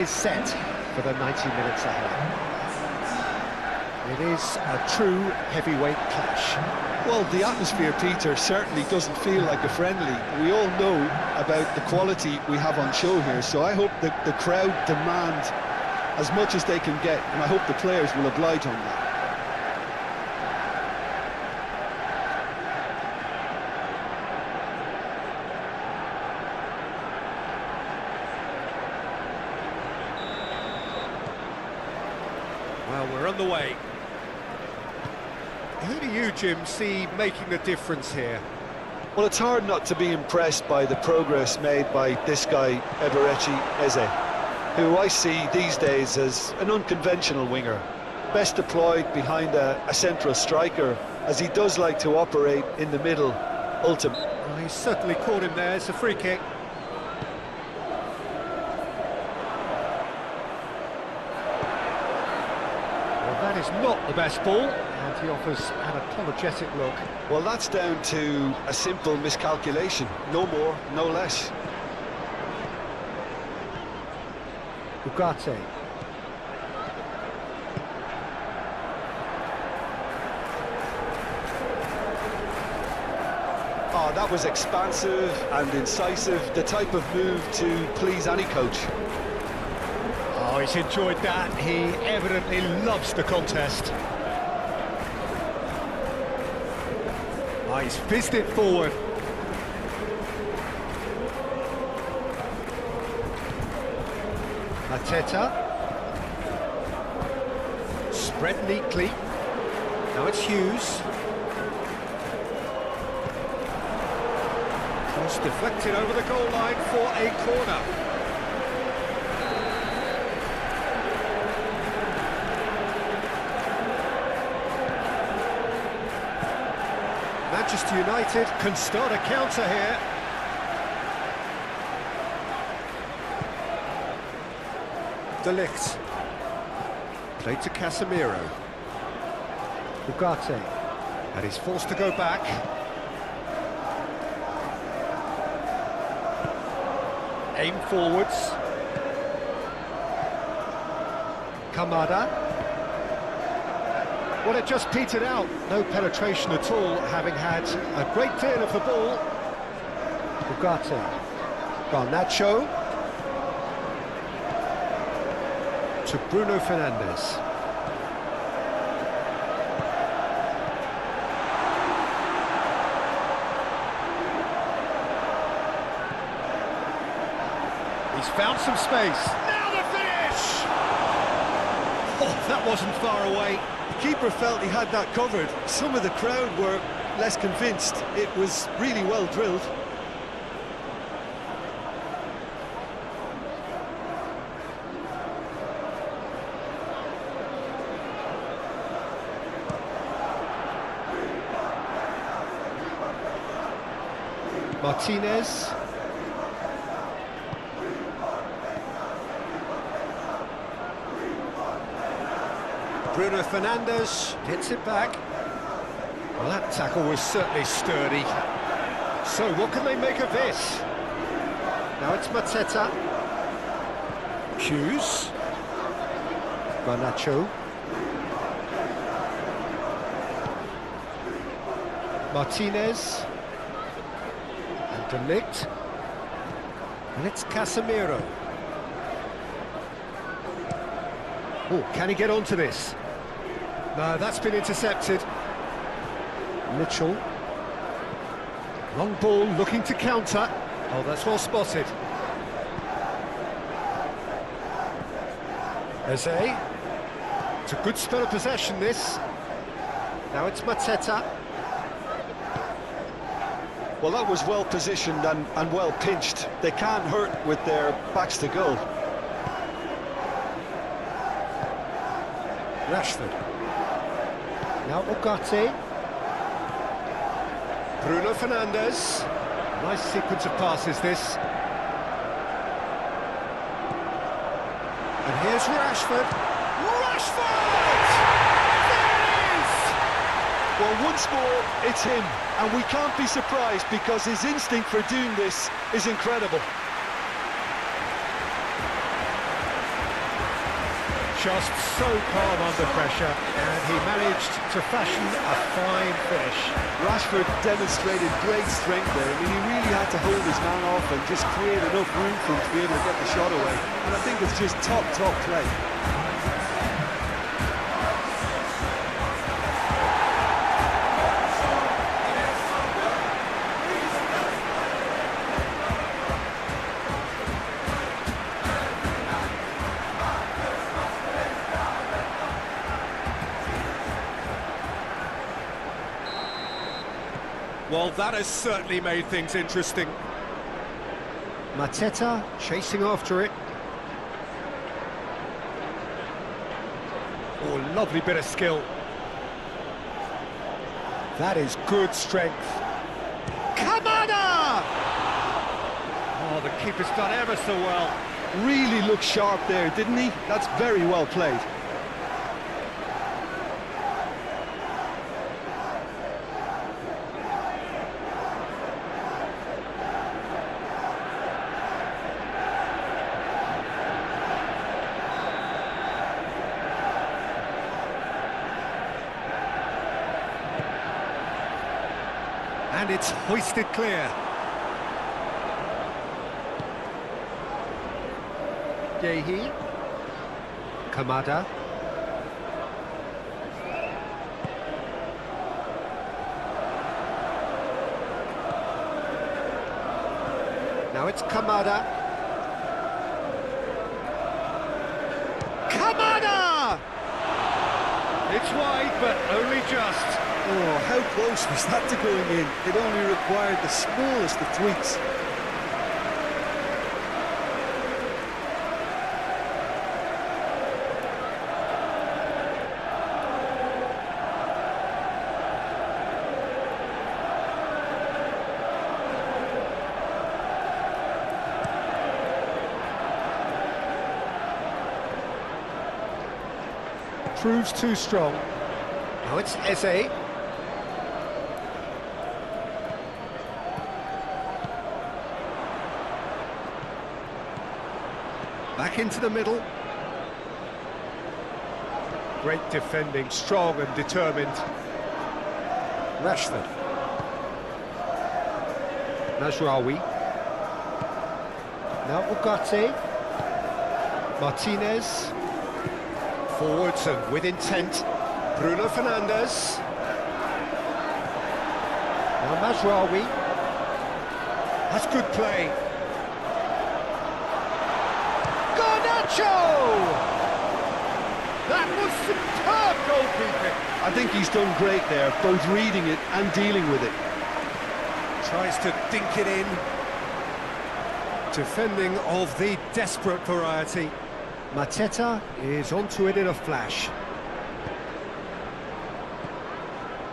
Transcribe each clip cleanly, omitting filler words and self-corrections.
Is set for the 90 minutes ahead. It is a true heavyweight clash. Well, the atmosphere, Peter, certainly doesn't feel like a friendly. We all know about the quality we have on show here, so I hope that the crowd demand as much as they can get, and I hope the players will oblige on that. Well, we're on the way. Who do you, Jim, see making the difference here? Well, it's hard not to be impressed by the progress made by this guy, Eberechi Eze, who I see these days as an unconventional winger, best deployed behind a central striker, as he does like to operate in the middle, ultimately. Well, he's certainly caught him there. It's a free kick. That is not the best ball, and he offers an apologetic look. Well, that's down to a simple miscalculation, no more, no less. Ugarte. Oh, that was expansive and incisive, the type of move to please any coach. Oh, he's enjoyed that. He evidently loves the contest. Oh, he's fizzed it forward. Mateta. Spread neatly. Now it's Hughes. Cross deflected over the goal line for a corner. Manchester United can start a counter here. De Ligt. Played to Casemiro. Ugarte. And he's forced to go back. Aim forwards. Kamada. Well, it just petered out. No penetration at all, having had a great deal of the ball. Ugarte. Garnacho. To Bruno Fernandes. He's found some space. Now the finish! Oh, that wasn't far away. The keeper felt he had that covered. Some of the crowd were less convinced. It was really well drilled. Martinez. Bruno Fernandes gets it back. Well, that tackle was certainly sturdy. So, what can they make of this? Now it's Mateta. Hughes. Garnacho. Martinez. And De Ligt. And it's Casemiro. Oh, can he get onto this? No, that's been intercepted. Mitchell. Long ball, looking to counter. Oh, that's well spotted. Eze. It's a good spell of possession, this. Now it's Mateta. Well, that was well positioned and well pinched. They can't hurt with their backs to goal. Rashford. Now Ugarte. Bruno Fernandes. Nice sequence of passes, this. And here's Rashford. Rashford! There it is! Well, once more, it's him. And we can't be surprised because his instinct for doing this is incredible. Just so calm under pressure, and he managed to fashion a fine finish. Rashford demonstrated great strength there. I mean, he really had to hold his man off and just create enough room for him to be able to get the shot away. And I think it's just top play. Well, that has certainly made things interesting. Mateta chasing after it. Oh, lovely bit of skill. That is good strength. Kamada! Oh, the keeper's done ever so well. Really looked sharp there, didn't he? That's very well played. And it's hoisted clear. Gehi. Kamada. Now it's Kamada. Kamada! It's wide, but only just. Oh, how close was that to going in? It only required the smallest of tweaks. Proves too strong. Now it's Eze. Back into the middle. Great defending, strong and determined. Rashford. Najraoui. Now Ugarte. Martinez. Forwards and with intent. Bruno Fernandes. Now Najraoui. That's good play. That was superb goalkeeping. I think he's done great there, both reading it and dealing with it. Tries to dink it in. Defending of the desperate variety. Mateta is onto it in a flash.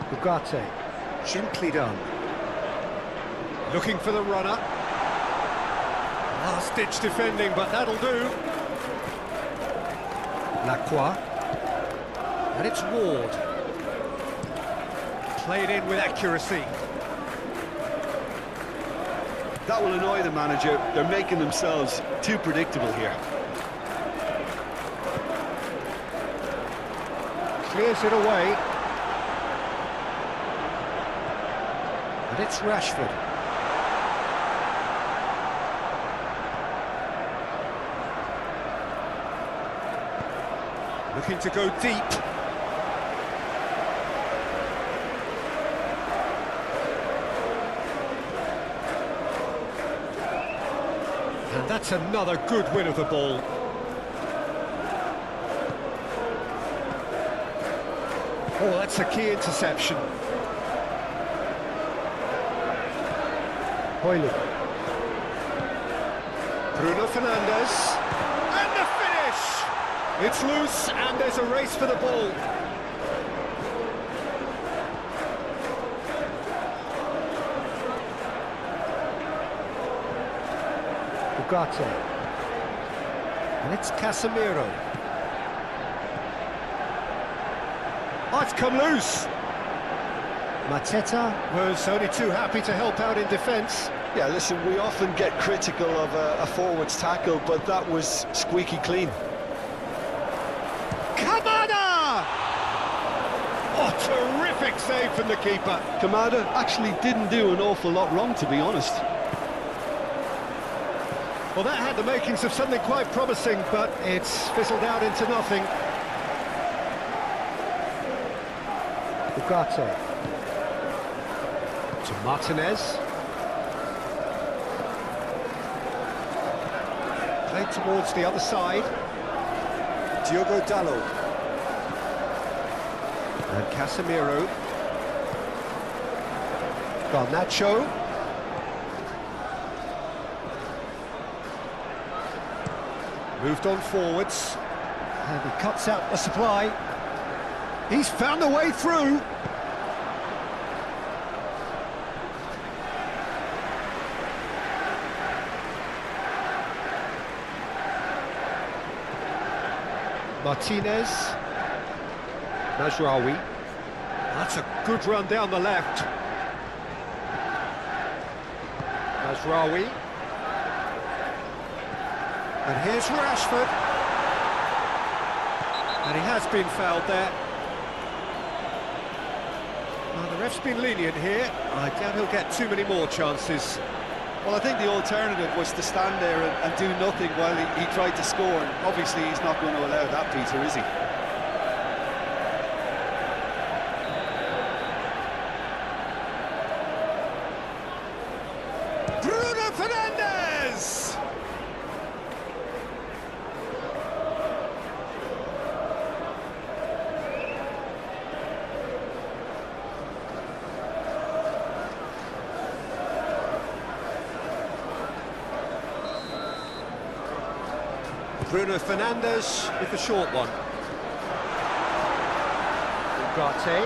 Ugarte, gently done. Looking for the runner. Last-ditch defending, but that'll do. Lacroix. And it's Ward. Played in with accuracy. That will annoy the manager. They're making themselves too predictable here. Clears it away. And it's Rashford. Looking to go deep. And that's another good win of the ball. Oh, that's a key interception. Hoyle. Bruno Fernandes. And the finish! It's loose, and there's a race for the ball. Ugarte. And it's Casemiro. Oh, it's come loose. Mateta was only too happy to help out in defence. Yeah, listen, we often get critical of a forward's tackle, but that was squeaky clean. Kamada! Oh, terrific save from the keeper. Kamada actually didn't do an awful lot wrong, to be honest. Well, that had the makings of something quite promising, but it's fizzled out into nothing. Ugarte. To Martinez. Played towards the other side. Diogo Dalot. And Casemiro. Garnacho. Moved on forwards. And he cuts out the supply. He's found a way through. Martinez. Mazraoui. That's a good run down the left. Mazraoui. And here's Rashford. And he has been fouled there. Well, the ref's been lenient here. I doubt he'll get too many more chances. Well, I think the alternative was to stand there and do nothing while he tried to score. And obviously, he's not going to allow that, Peter, is he? Bruno Fernandes! Bruno Fernandes with the short one. Ugarte.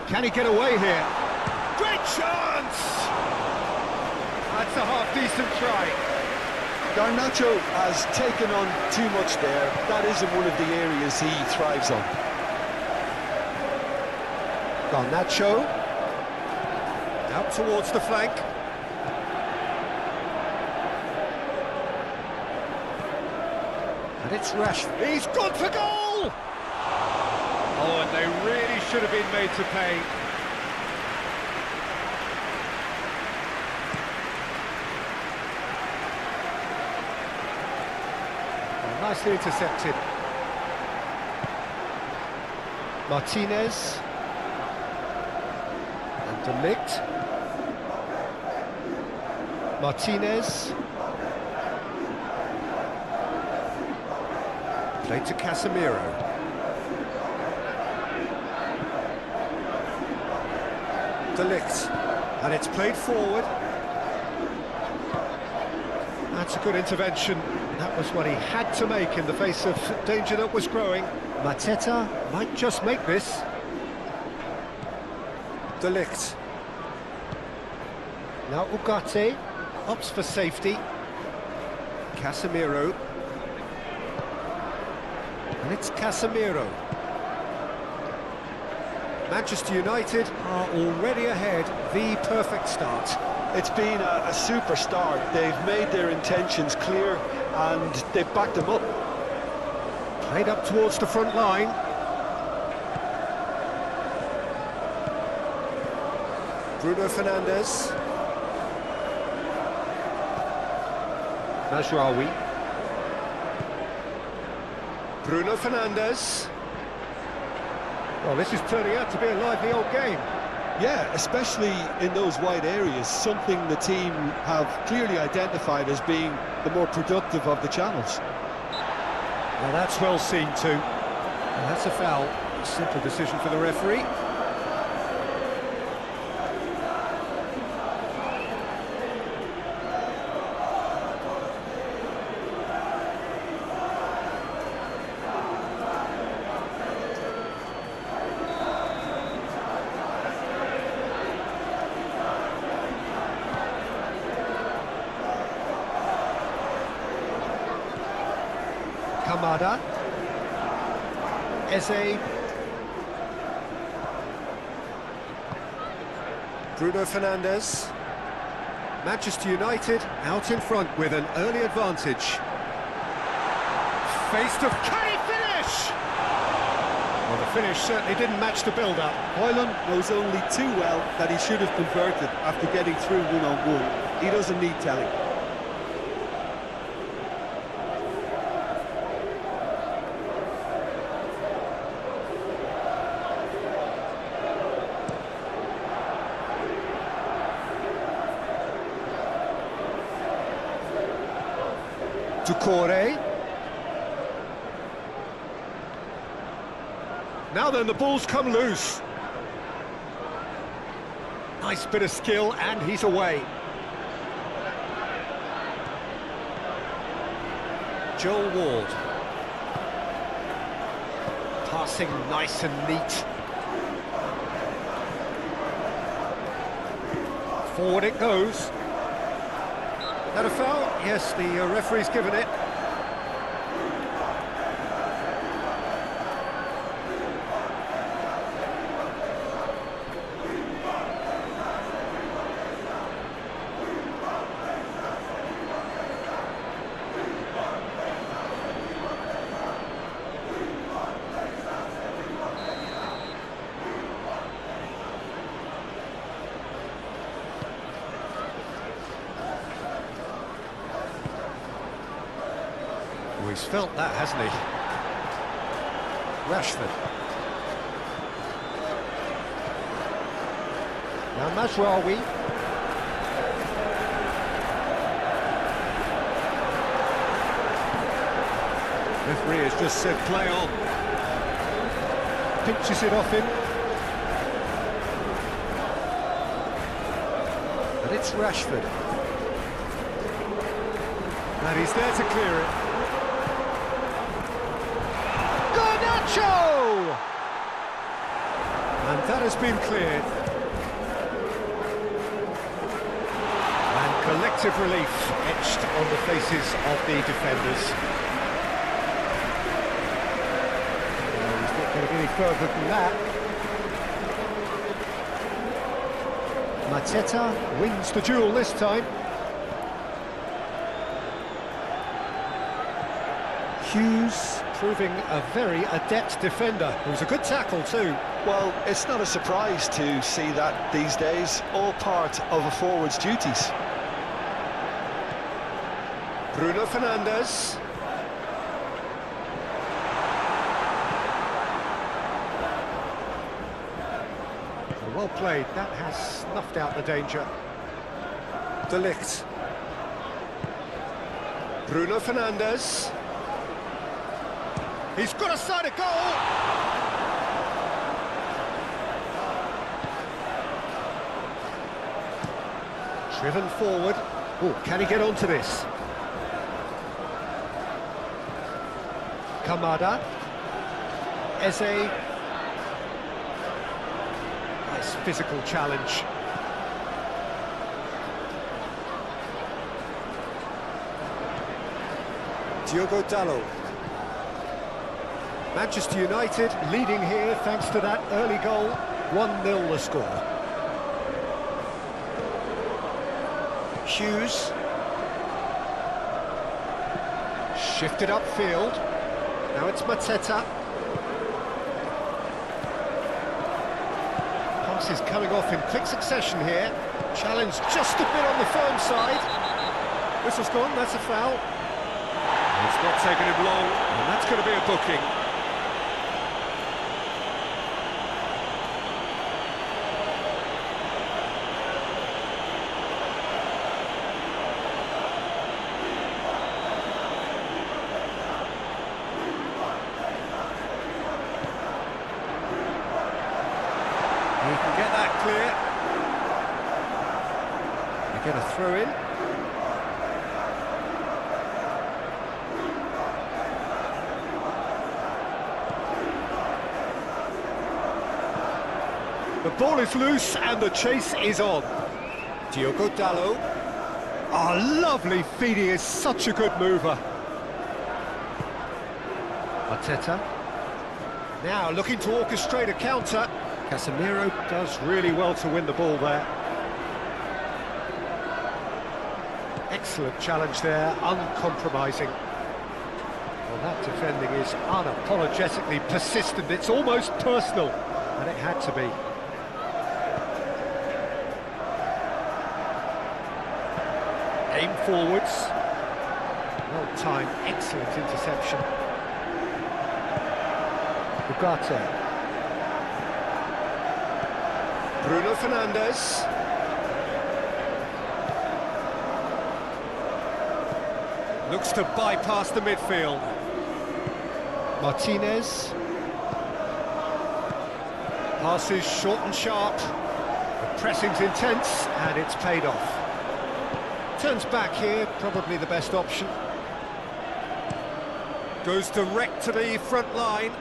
Can he get away here? Great chance! That's a half-decent try. Garnacho has taken on too much there. That isn't one of the areas he thrives on. Garnacho. Out towards the flank. And it's Rashford. He's gone for goal! Oh, and they really should have been made to pay. Oh, nicely intercepted. Martinez. And De Ligt. Martinez. Played to Casemiro. De Ligt. And it's played forward. That's a good intervention. That was what he had to make in the face of danger that was growing. Mateta might just make this. De Ligt. Now Ugarte opts for safety. Casemiro. And it's Casemiro. Manchester United are already ahead. The perfect start. It's been a super start. They've made their intentions clear and they've backed them up. Played up towards the front line. Bruno Fernandes. Mazraoui. Bruno Fernandes. Well, this is turning out to be a lively old game. Yeah, especially in those wide areas, something the team have clearly identified as being the more productive of the channels. Well, that's well seen too. Well, that's a foul. Simple decision for the referee. Kamada. Eze. Bruno Fernandes. Manchester United out in front with an early advantage. faced of... Can he finish? Well, the finish certainly didn't match the build-up. Hoyland knows only too well that he should have converted after getting through one-on-one. He doesn't need telling. Ducore. Now then, the ball's come loose. Nice bit of skill, and he's away. Joel Ward. Passing nice and neat. Forward it goes. That a foul? Yes, the referee's given it. Oh, he's felt that, hasn't he? Rashford. Now Mazraoui. Referee has just said play on. Pinches it off him. But it's Rashford. And he's there to clear it. And that has been cleared. And collective relief etched on the faces of the defenders. He's not going to get any further than that. Mateta wins the duel this time. Hughes proving a very adept defender. It was a good tackle too. Well, it's not a surprise to see that these days, all part of a forward's duties. Bruno Fernandes. Well played, that has snuffed out the danger. De Ligt. Bruno Fernandes. He's got a side of goal! Driven forward. Oh, can he get onto this? Kamada. Eze. Nice physical challenge. Diogo Dalot. Manchester United leading here thanks to that early goal. 1-0 the score. Hughes. Shifted upfield. Now it's Mateta. Passes coming off in quick succession here. Challenge just a bit on the firm side. Whistle's gone, that's a foul. It's not taken him long, and that's going to be a booking. He can get that clear. They get a throw in. The ball is loose and the chase is on. Diogo Dalot. Oh, lovely feed, he is such a good mover. Mateta. Now looking to orchestrate a counter. Casemiro does really well to win the ball there. Excellent challenge there, uncompromising. Well, that defending is unapologetically persistent. It's almost personal, and it had to be. Aim forwards. Well-timed, excellent interception. Ugarte. Bruno Fernandes. Looks to bypass the midfield. Martinez. Passes short and sharp. The pressing's intense, and it's paid off. Turns back here, probably the best option. Goes direct to the front line.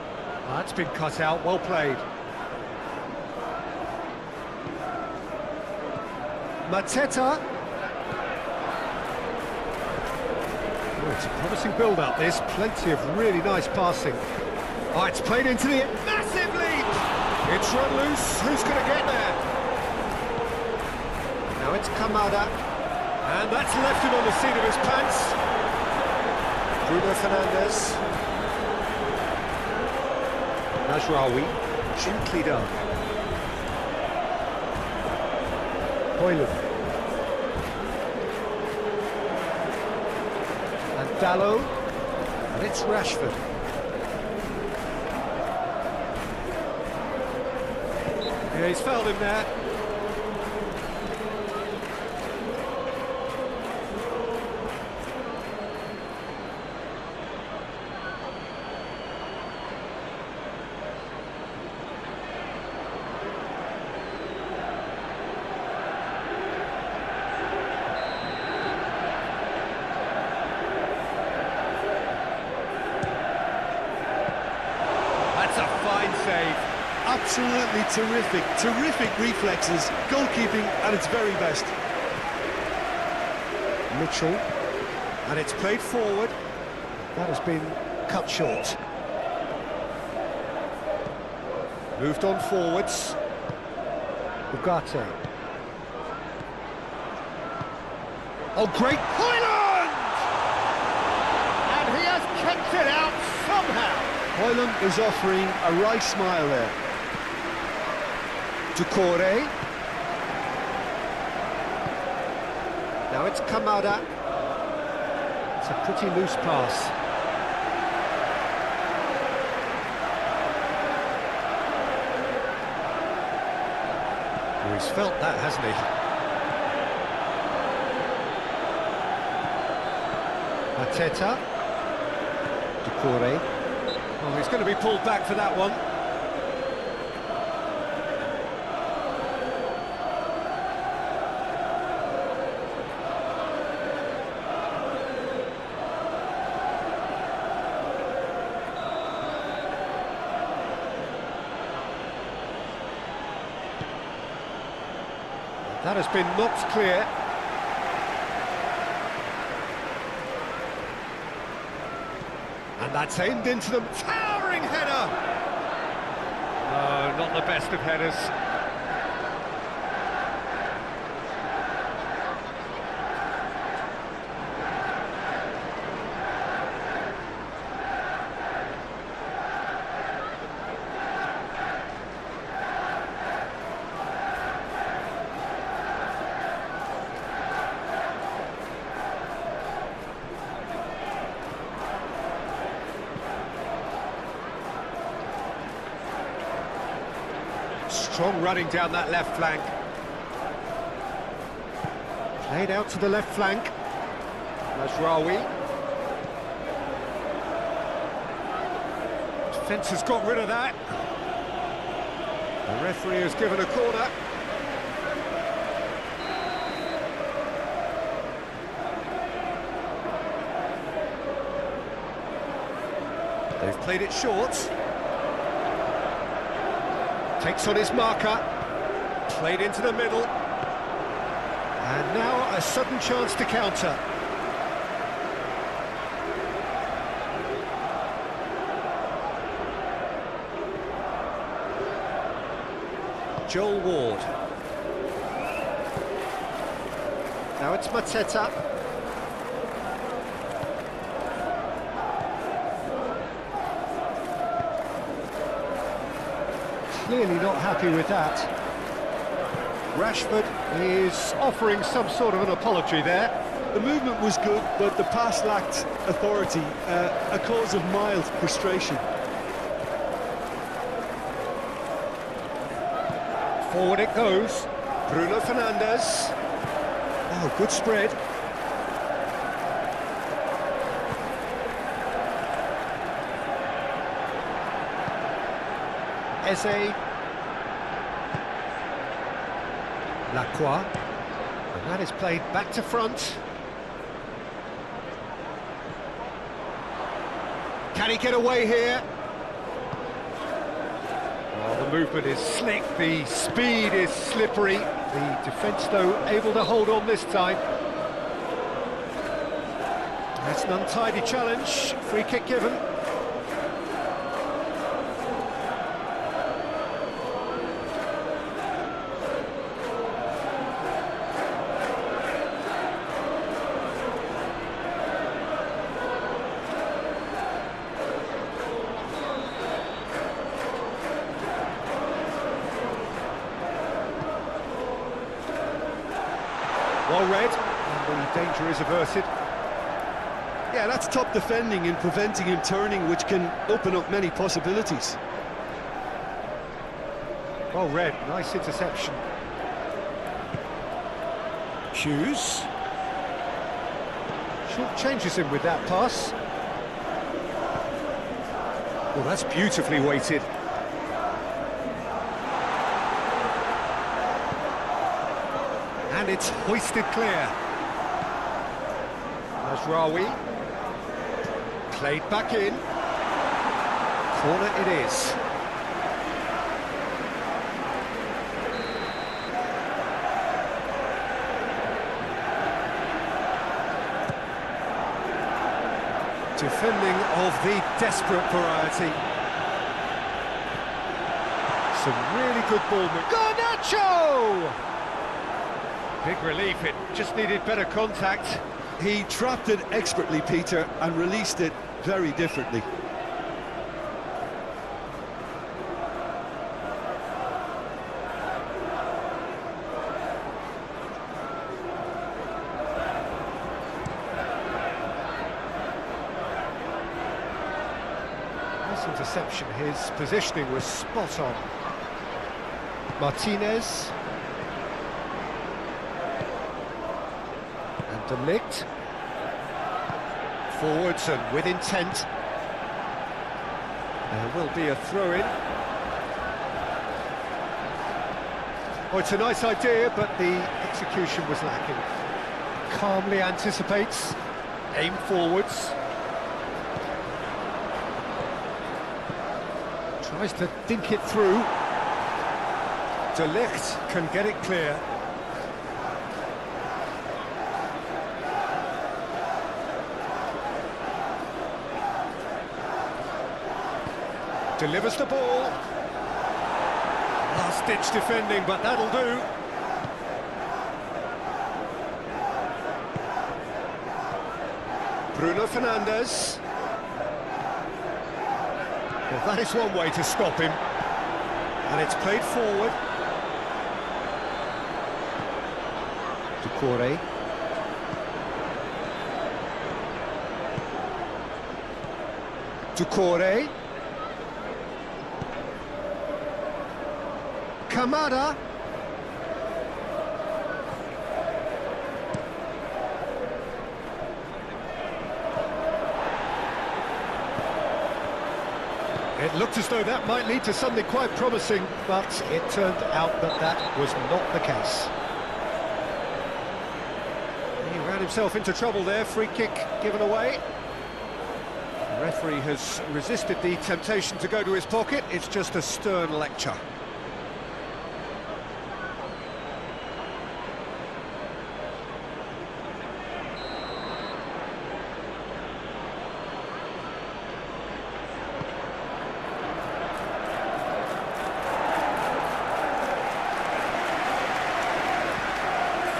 That's been cut out, well played. Mateta. Oh, it's a promising build-up, this. Plenty of really nice passing. Oh, it's played into the... Massive lead! It's run loose. Who's going to get there? Now it's Kamada. And that's left him on the seat of his pants. Bruno Fernandes. Najraoui, gently done. Hoyland. And Dalot. And it's Rashford. Yeah, he's fouled him there. That's a fine save. Absolutely terrific reflexes, goalkeeping at its very best. Mitchell, and it's played forward. That has been cut short. Moved on forwards. Ugarte. Oh, great! Hoyland! And he has kept it out somehow. Hoyland is offering a right smile there. Ducore. Now it's Kamada. It's a pretty loose pass. Oh, he's felt that, hasn't he? Mateta. Ducore. Oh, he's going to be pulled back for that one. That has been knocked clear. And that's aimed into them. Towering header! Oh, not the best of headers. Strong running down that left flank. Played out to the left flank. Najraoui. Defence has got rid of that. The referee has given a corner. They've played it short. Takes on his marker, played into the middle, and now a sudden chance to counter. Joel Ward. Now it's Mateta. clearly not happy with that. Rashford is offering some sort of an apology there. The movement was good, but the pass lacked authority, a cause of mild frustration. Forward it goes. Bruno Fernandes. Oh, good spread. Eze. Lacroix. And that is played back to front. Can he get away here? Oh, the movement is slick, the speed is slippery. The defence, though, able to hold on this time. That's an untidy challenge. Free kick given. Well read, and the danger is averted. Yeah, that's top defending and preventing him turning, which can open up many possibilities. Well read, nice interception. Hughes. Short changes him with that pass. Well, that's beautifully weighted. And it's hoisted clear. Mazraoui. Played back in. Corner it is. Defending of the desperate variety. Some really good ball movement. Garnacho! Big relief, it just needed better contact. He trapped it expertly, Peter, and released it very differently. Nice interception, his positioning was spot on. Martinez. De Ligt. Forwards and with intent. There will be a throw-in. Oh, it's a nice idea, but the execution was lacking. Calmly anticipates. Aim forwards. Tries to dink it through. De Ligt can get it clear. Delivers the ball. Last-ditch defending, but that'll do. Bruno Fernandes. Well, that is one way to stop him. And it's played forward. Doucouré. Doucouré. Kamada. It looked as though that might lead to something quite promising, but it turned out that that was not the case. He ran himself into trouble there, free kick given away. The referee has resisted the temptation to go to his pocket, it's just a stern lecture.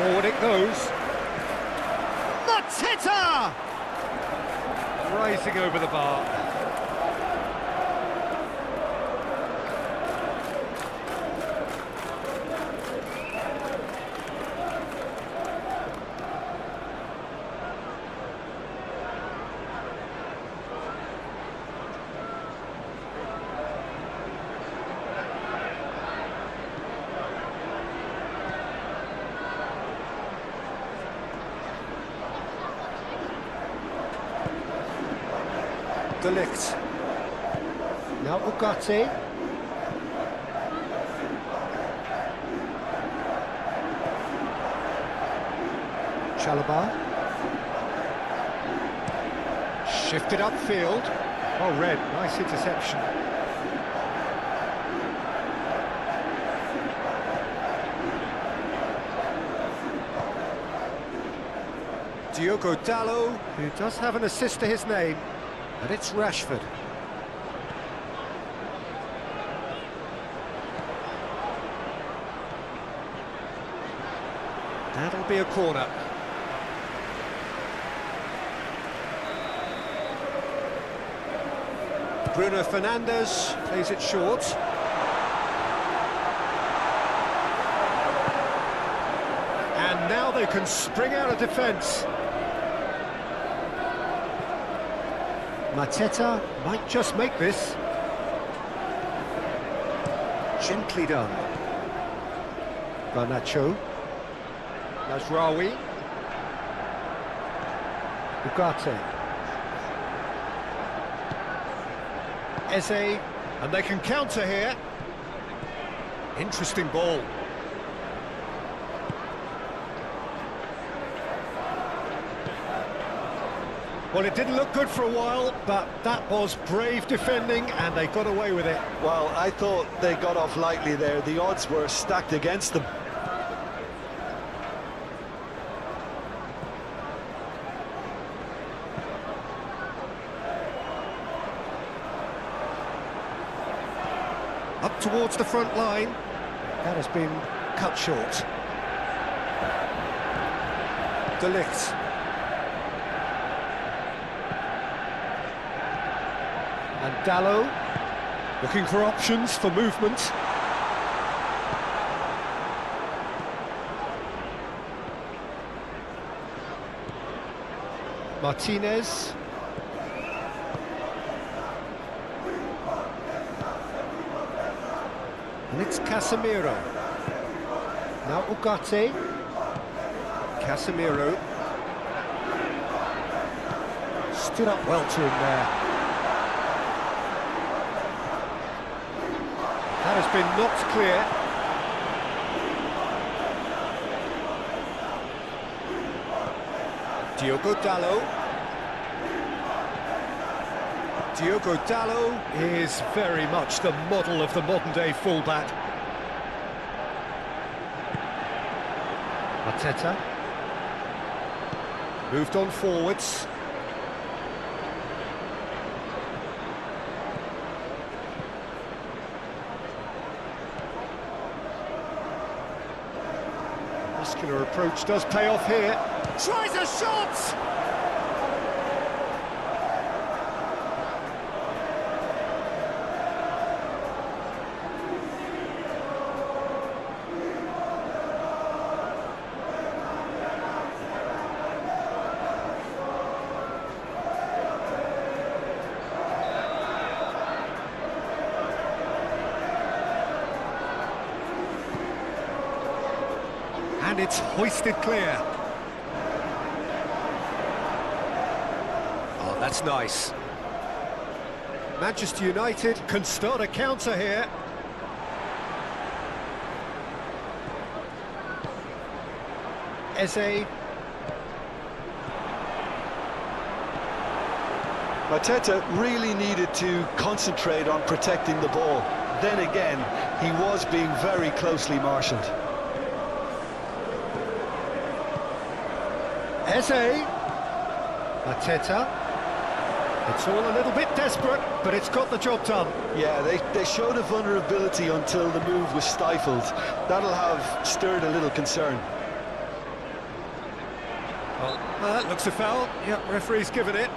Forward it goes. Mateta! Rising over the bar. De Ligt. Now Ugarte. Chalobah. Shifted upfield. Oh, Red, nice interception. Diogo Dalot, who does have an assist to his name, and it's Rashford. That'll be a corner. Bruno Fernandes plays it short. And now they can spring out of defence. Mateta might just make this. Gently done. Garnacho. Mazraoui. Ugarte. Eze, and they can counter here. Interesting ball. Well, it didn't look good for a while, but that was brave defending, and they got away with it. Well, I thought they got off lightly there. The odds were stacked against them. Up towards the front line. That has been cut short. De Ligt. And Dalot looking for options for movement. Martinez. And it's Casemiro. Now Ugarte. Casemiro. Stood up well to him there. That has been knocked clear. Diogo Dalot. Diogo Dalot is very much the model of the modern-day fullback. Mateta. Moved on forwards. Muscular approach does pay off here. Tries a shot! And it's hoisted clear. Oh, that's nice. Manchester United can start a counter here. Eze. Mateta really needed to concentrate on protecting the ball. Then again, he was being very closely marshalled. Eze. Mateta. It's all a little bit desperate, but it's got the job done. Yeah, they showed a vulnerability until the move was stifled. That'll have stirred a little concern. Well, that looks a foul. Yep, referee's given it.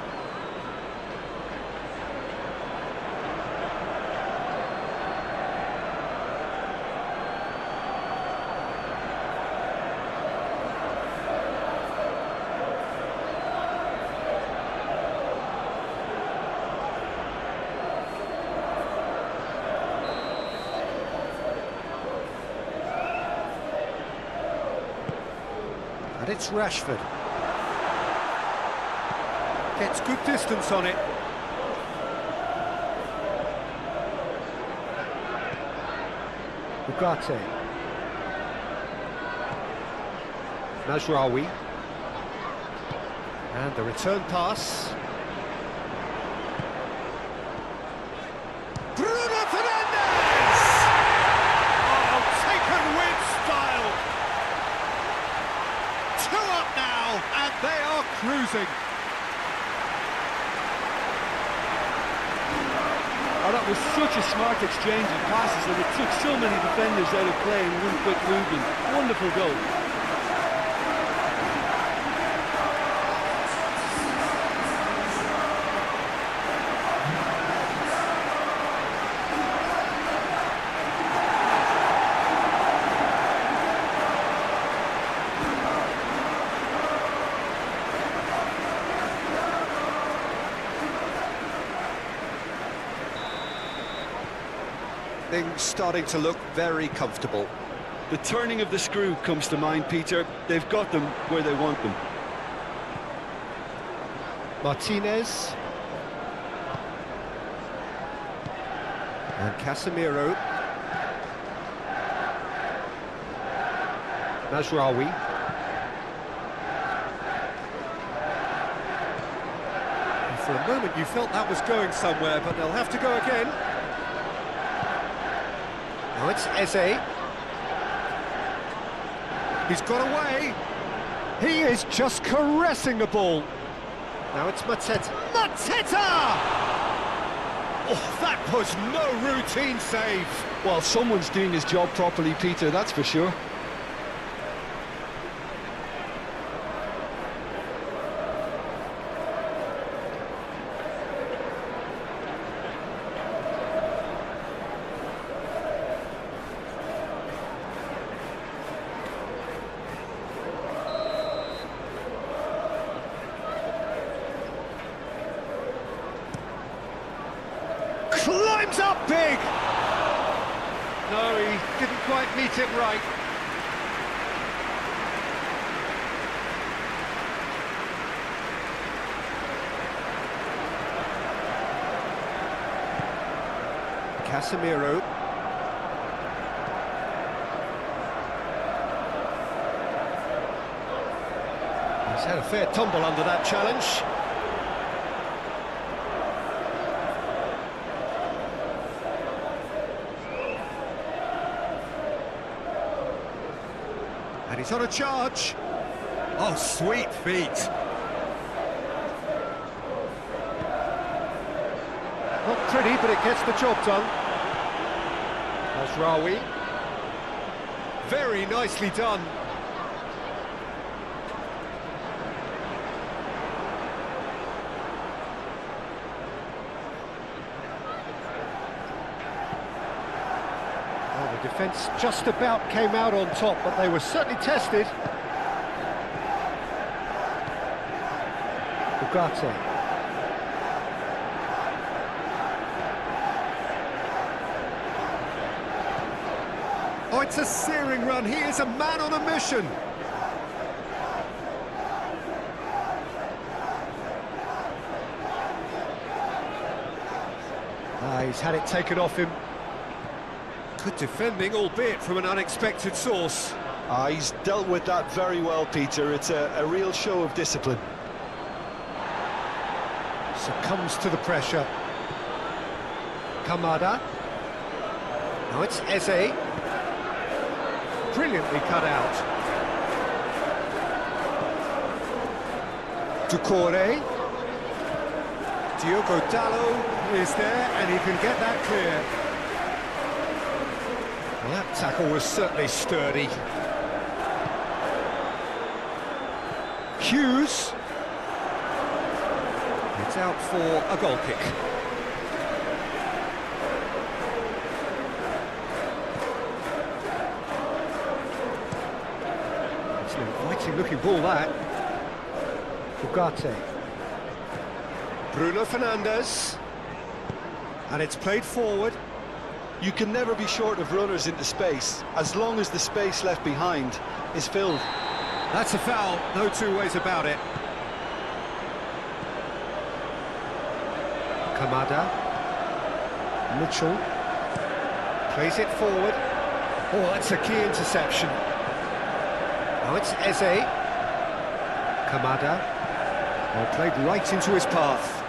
And it's Rashford. Gets good distance on it. Ugarte. Mazraoui. And the return pass. Bruno Fernandes! Oh, taken with style! 2 up now, and they are cruising. Oh, that was such a smart exchange of passes, and it took so many defenders out of play in one quick movement. Wonderful goal. Things starting to look very comfortable. The turning of the screw comes to mind, Peter. They've got them where they want them. Martinez. And Casemiro. Mazraoui. And for a moment you felt that was going somewhere, but they'll have to go again. Now it's Eze. He's got away. He is just caressing the ball. Now it's Mateta. Mateta! Oh, that was no routine save. Well, someone's doing his job properly, Peter, that's for sure. Climbs up big! No, he didn't quite meet it right. Casemiro. He's had a fair tumble under that challenge. And he's on a charge. Oh, sweet feet. Not pretty, but it gets the job done. Mazraoui. Very nicely done. Well, the defence just about came out on top, but they were certainly tested. Ugarte. Oh, it's a searing run. He is a man on a mission. He's had it taken off him. Good defending, albeit from an unexpected source. He's dealt with that very well, Peter. It's a real show of discipline. Succumbs to the pressure. Kamada. Now it's Eze. Brilliantly cut out. Doucouré. Diogo Dalot is there, and he can get that clear. Well, that tackle was certainly sturdy. Hughes. It's out for a goal kick. It's an inviting-looking ball, that. Ugarte. Bruno Fernandes. And it's played forward. You can never be short of runners into space, as long as the space left behind is filled. That's a foul, no two ways about it. Kamada. Mitchell. Plays it forward. Oh, that's a key interception. Now it's Eze. Kamada. Well played right into his path.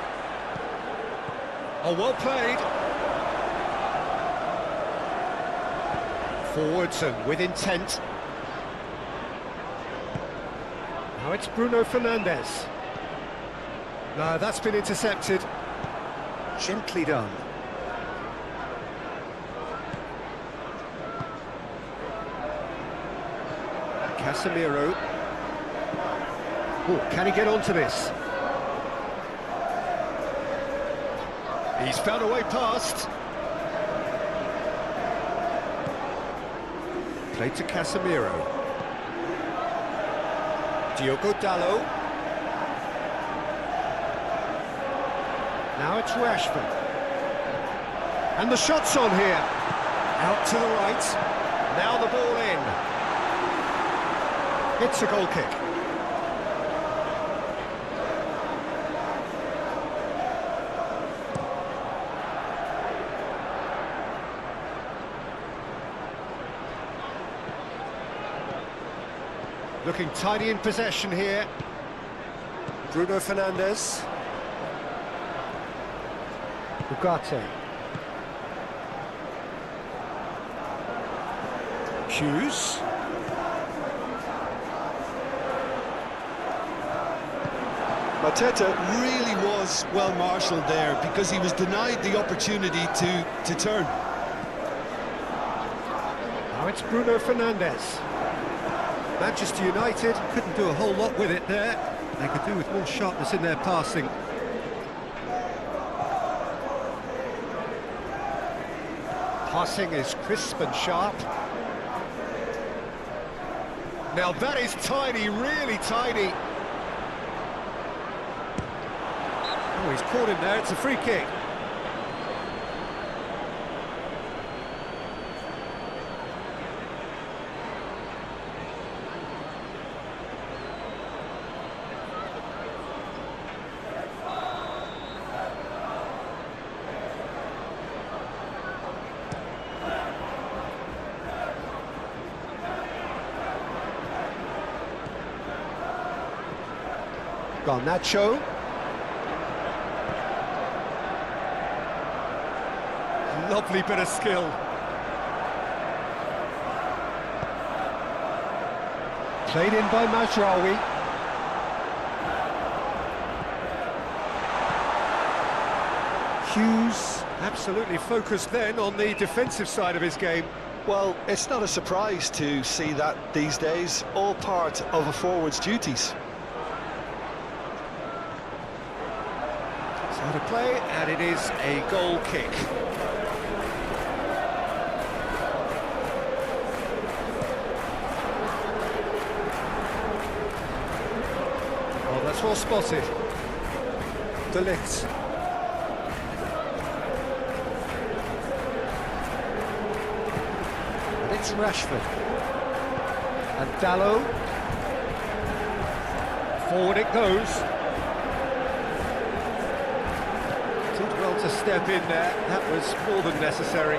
Oh, well played. Forwards and with intent. Now it's Bruno Fernandes. No, that's been intercepted. Gently done. Casemiro. Oh, can he get onto this? He's found a way past. Played to Casemiro. Diogo Dalot. Now it's Rashford. And the shot's on here. Out to the right. Now the ball in. It's a goal kick. Looking tidy in possession here. Bruno Fernandes. Ugarte. Hughes. Mateta really was well marshalled there because he was denied the opportunity to turn. Now it's Bruno Fernandes. Manchester United couldn't do a whole lot with it there. They could do with more sharpness in their passing. Passing is crisp and sharp. Now that is tidy, really tidy. Oh, he's caught him there, it's a free kick. Garnacho. Lovely bit of skill. Played in by Mazraoui. Hughes absolutely focused then on the defensive side of his game. Well, it's not a surprise to see that these days, all part of a forward's duties. So to play, and it is a goal kick. Oh, that's well spotted. De Ligt. And it's Rashford. And Dalot. Forward it goes. Did well to step in there. That was more than necessary.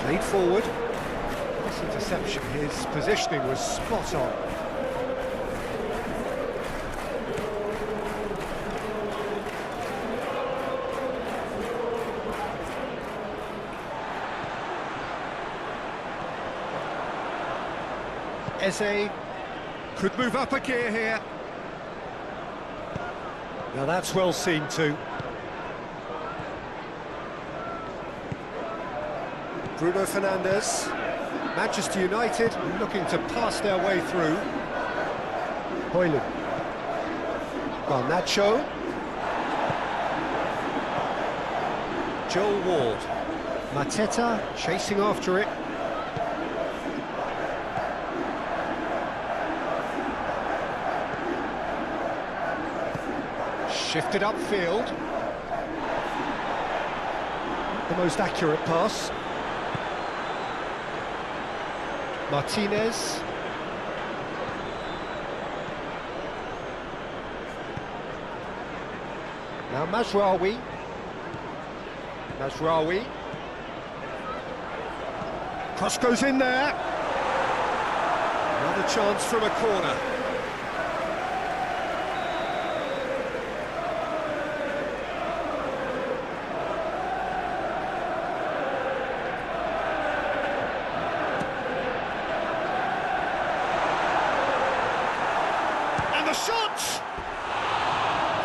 Played forward. This interception, his positioning was spot on. Eze could move up a gear here. Now that's well seen too. Bruno Fernandes. Manchester United looking to pass their way through. Højlund. Garnacho. Joel Ward. Mateta chasing after it. Shifted upfield. The most accurate pass. Martinez. Now Mazraoui. Cross goes in there. Another chance from a corner. And the shot!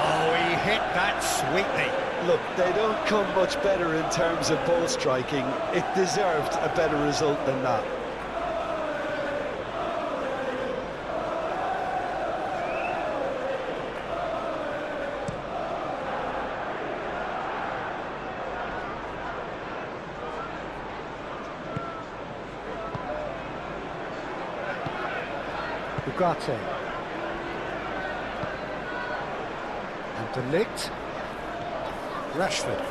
Oh, he hit that sweetly. Look, they don't come much better in terms of ball striking. It deserved a better result than that. Ugarte. And De Ligt. Rashford.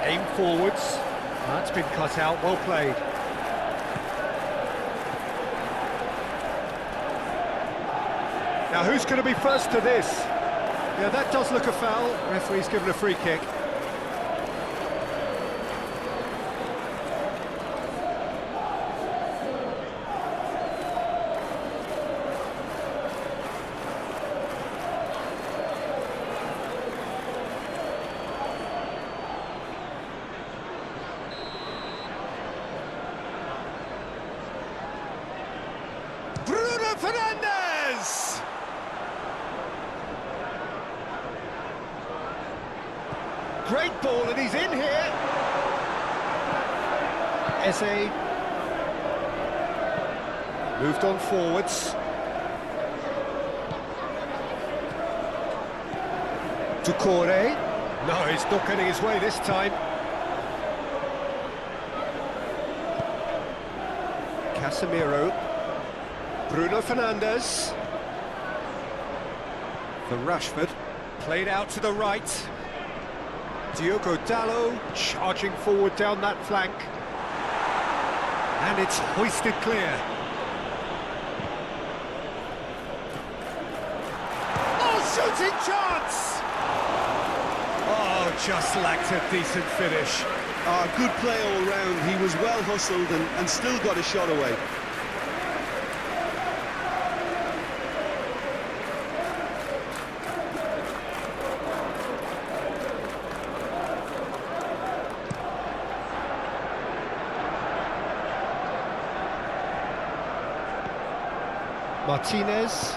Aim forwards. That's been cut out, well played. Now who's going to be first to this? Yeah, that does look a foul. Referee's given a free kick. Bruno Fernandes! Great ball, and he's in here. Eze moved on forwards. Doucouré. No, he's not getting his way this time. Casemiro. Bruno Fernandes. For Rashford. Played out to the right. Diogo Dalot charging forward down that flank. And it's hoisted clear. Oh, shooting chance! Oh, just lacked a decent finish. Good play all round. He was well hustled and still got a shot away. Martinez.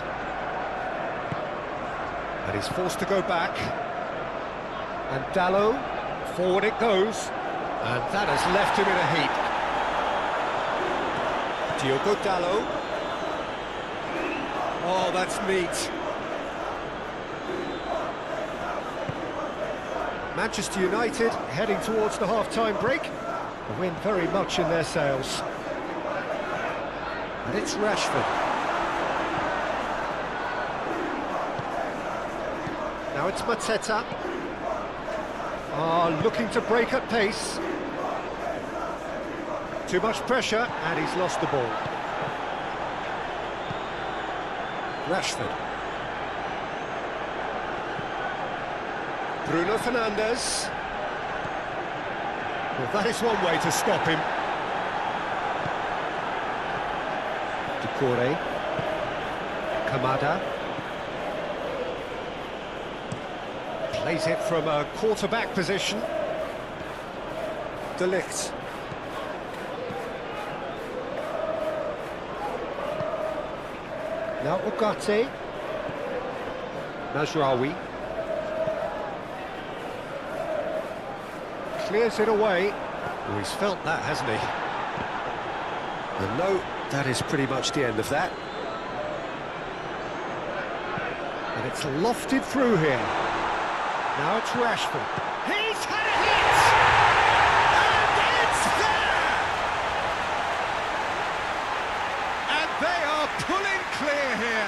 And he's forced to go back. And Dalot, forward it goes. And that has left him in a heap. Diogo Dalot. Oh, that's neat. Manchester United heading towards the half-time break. The wind very much in their sails. And it's Rashford. Now it's Mateta. Looking to break at pace. Too much pressure, and he's lost the ball. Rashford. Bruno Fernandes. Well, that is one way to stop him. Doucouré. Kamada. Plays it from a quarterback position. De Ligt. Now Ugarte. Mazraoui. Clears it away. Oh, he's felt that, hasn't he? And no, that is pretty much the end of that. And it's lofted through here. Now it's Rashford. He's had a hit! And it's there! And they are pulling clear here.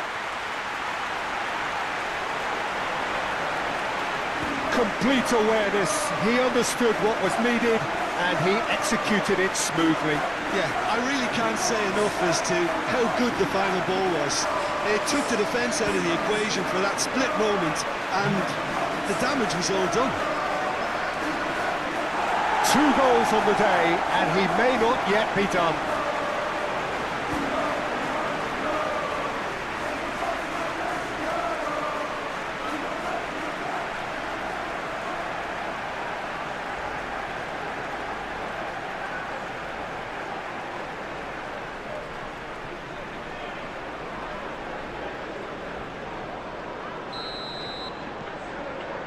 Complete awareness. He understood what was needed and he executed it smoothly. Yeah, I really can't say enough as to how good the final ball was. It took the defence out of the equation for that split moment, and the damage was all done. 2 goals on the day, and he may not yet be done.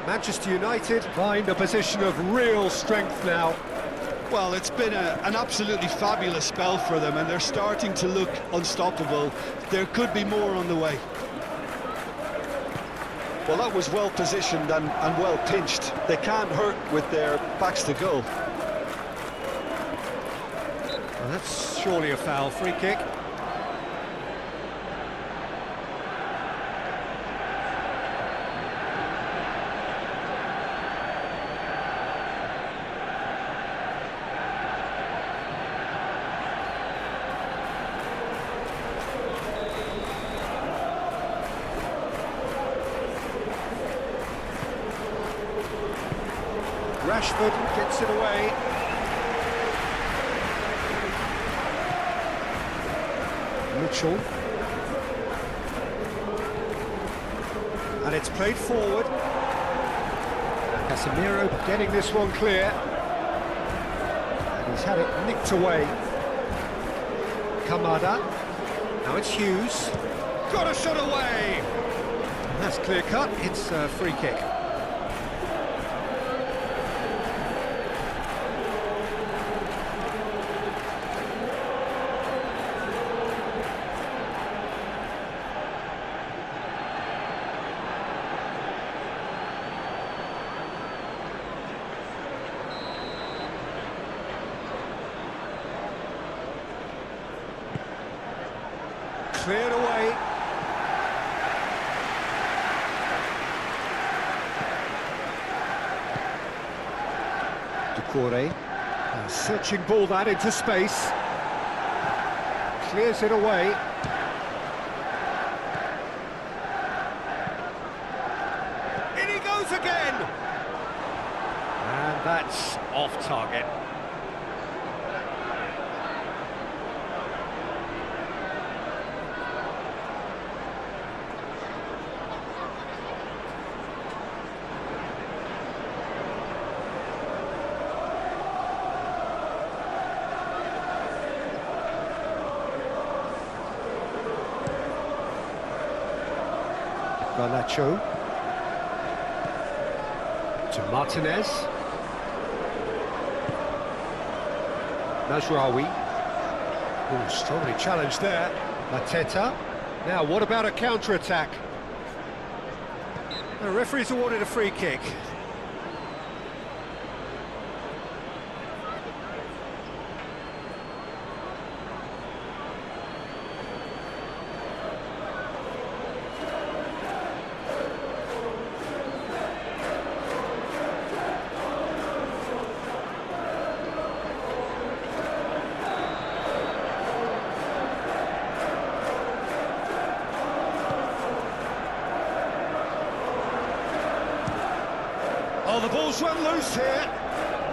Manchester United find a position of real strength now. Well, it's been an absolutely fabulous spell for them, and they're starting to look unstoppable. There could be more on the way. Well, that was well positioned and well pinched. They can't hurt with their backs to goal. Well, that's surely a foul. Free kick. Rashford gets it away. Mitchell. And it's played forward. Casemiro getting this one clear. And he's had it nicked away. Kamada. Now it's Hughes. Got a shot away! And that's clear cut. It's a free kick. Cleared away. Decore. Searching ball that into space. Clears it away. In he goes again! And that's off target. Garnacho to Martinez. Mazraoui. Oh, strongly challenged there. Mateta. Now, what about a counter-attack? The referee's awarded a free kick. Oh, the ball's run loose here.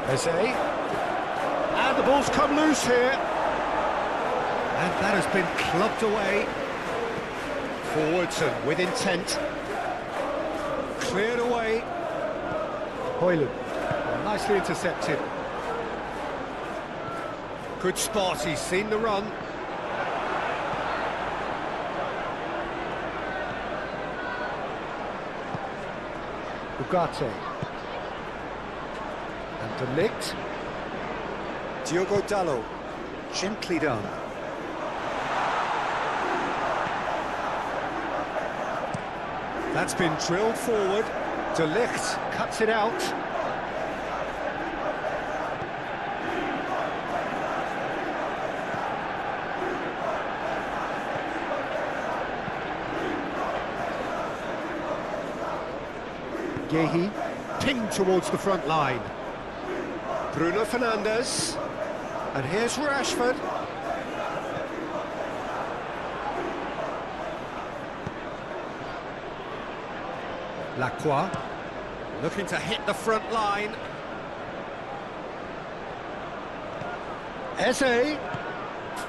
Eze. And the ball's come loose here. And that has been clubbed away. Forwards and with intent. Cleared away. Hoyland. Nicely intercepted. Good spot, he's seen the run. Ugarte. And De Ligt. Diogo Dalot, gently done. That's been drilled forward. De Ligt cuts it out. Gehi, pinged towards the front line. Bruno Fernandes, and here's Rashford. Lacroix, looking to hit the front line. Eze,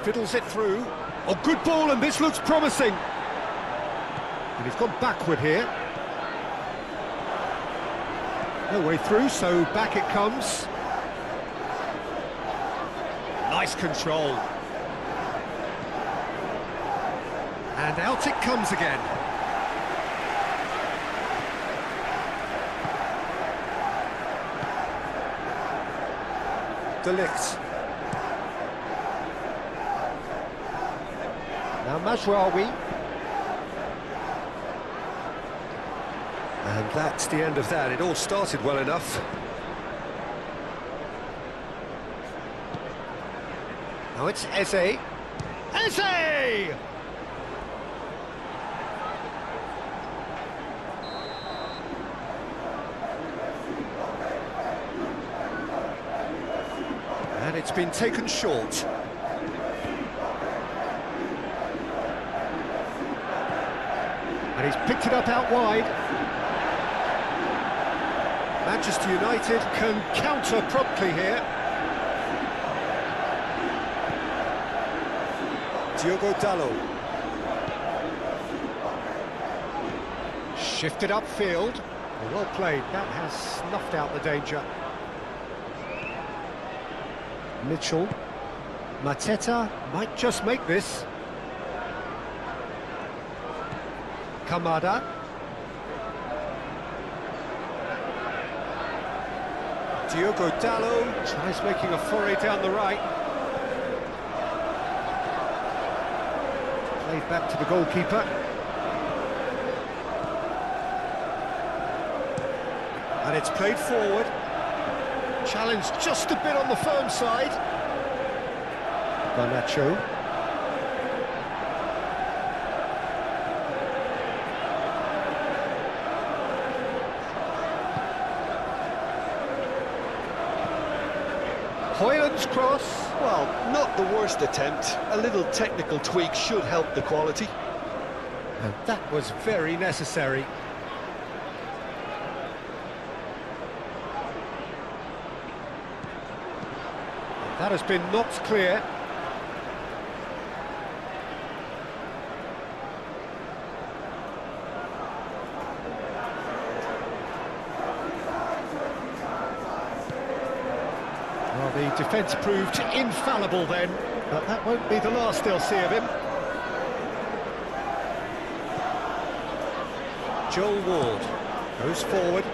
fiddles it through. Oh, good ball, and this looks promising. And he's gone backward here. No way through, so back it comes. Nice control. And out it comes again. De Ligt. Now Mazraoui. And that's the end of that. It all started well enough. Now it's Eze. Eze! And it's been taken short. And he's picked it up out wide. Manchester United can counter promptly here. Diogo Dalot. Shifted upfield. Well played. That has snuffed out the danger. Mitchell. Mateta might just make this. Kamada. Diogo Dalot tries making a foray down the right. Played back to the goalkeeper. And it's played forward. Challenged just a bit on the firm side. Garnacho. Hoyland's cross. Well, not the worst attempt. A little technical tweak should help the quality. And that was very necessary. That has been knocked clear. Well, the defence proved infallible then, but that won't be the last they'll see of him. Joel Ward goes forward.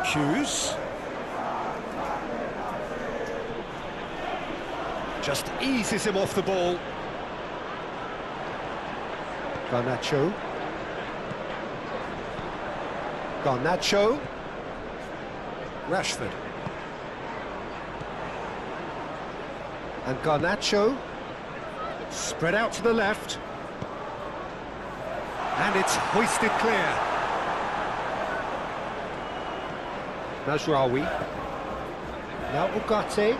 Hughes. Just eases him off the ball. Garnacho. Garnacho. Rashford. And Garnacho. Spread out to the left. And it's hoisted clear. Mazraoui. Now Ugarte.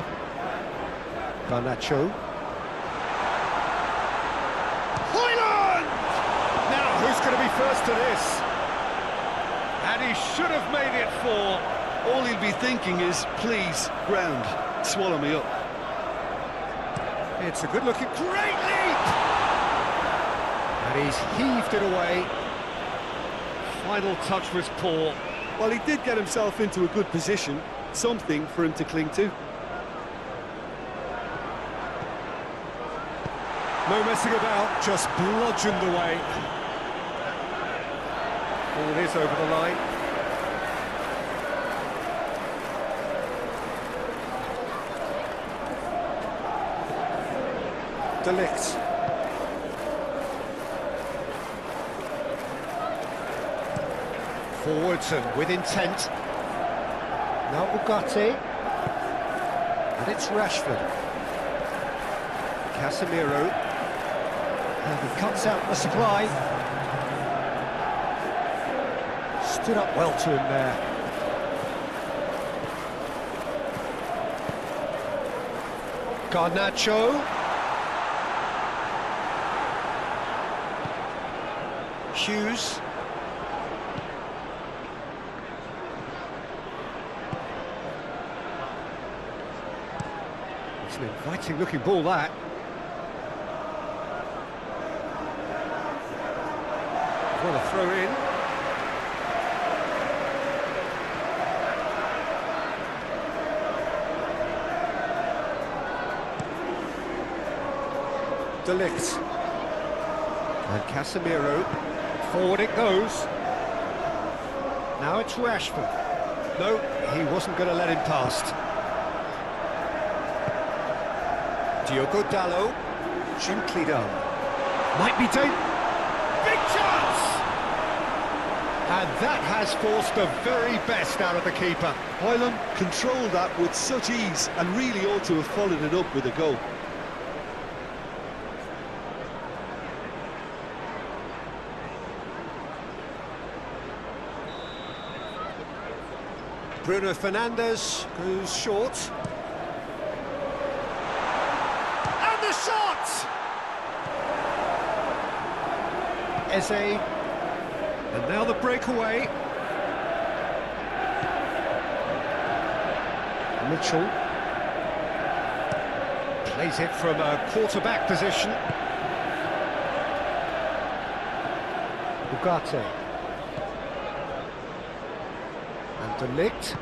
Garnacho. Hoyland! Now who's going to be first to this? And he should have made it 4. All he'll be thinking is, please, ground, swallow me up. It's a good-looking, great leap! And he's heaved it away. Final touch was poor. Well, he did get himself into a good position, something for him to cling to. No messing about, just bludgeoned away. Ball is over the line. De Ligt. Forwards and with intent. Now Ugarte. And it's Rashford. Casemiro. And he cuts out the supply. Stood up well to him there. Garnacho. Hughes. It's an inviting looking ball, that. Well, a throw in. De Ligt. And Casemiro. Forward it goes. Now it's Rashford. No, he wasn't going to let him past. Diogo Dalot. Gently done. Might be big chance! And that has forced the very best out of the keeper. Hoyland controlled that with such ease and really ought to have followed it up with a goal. Bruno Fernandes goes short. And the shot! Eze. And now the breakaway. Mitchell. Plays it from a quarterback position. Ugarte. And De Ligt,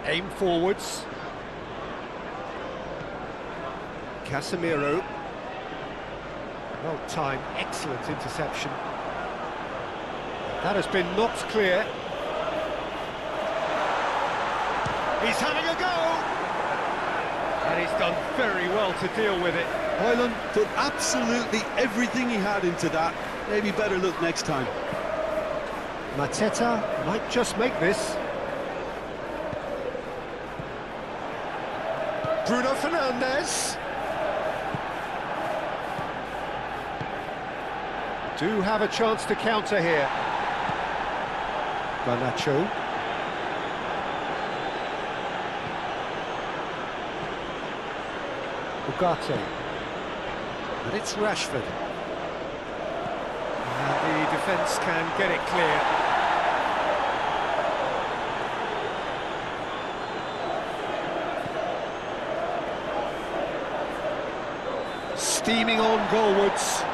aim forwards. Casemiro. Well timed, excellent interception. That has been knocked clear. He's having a go! And he's done very well to deal with it. Hoyland put absolutely everything he had into that. Maybe better look next time. Mateta might just make this. Bruno Fernandes. Do have a chance to counter here. Garnacho. Ugarte. And it's Rashford. And the defence can get it clear. Steaming on goalwards.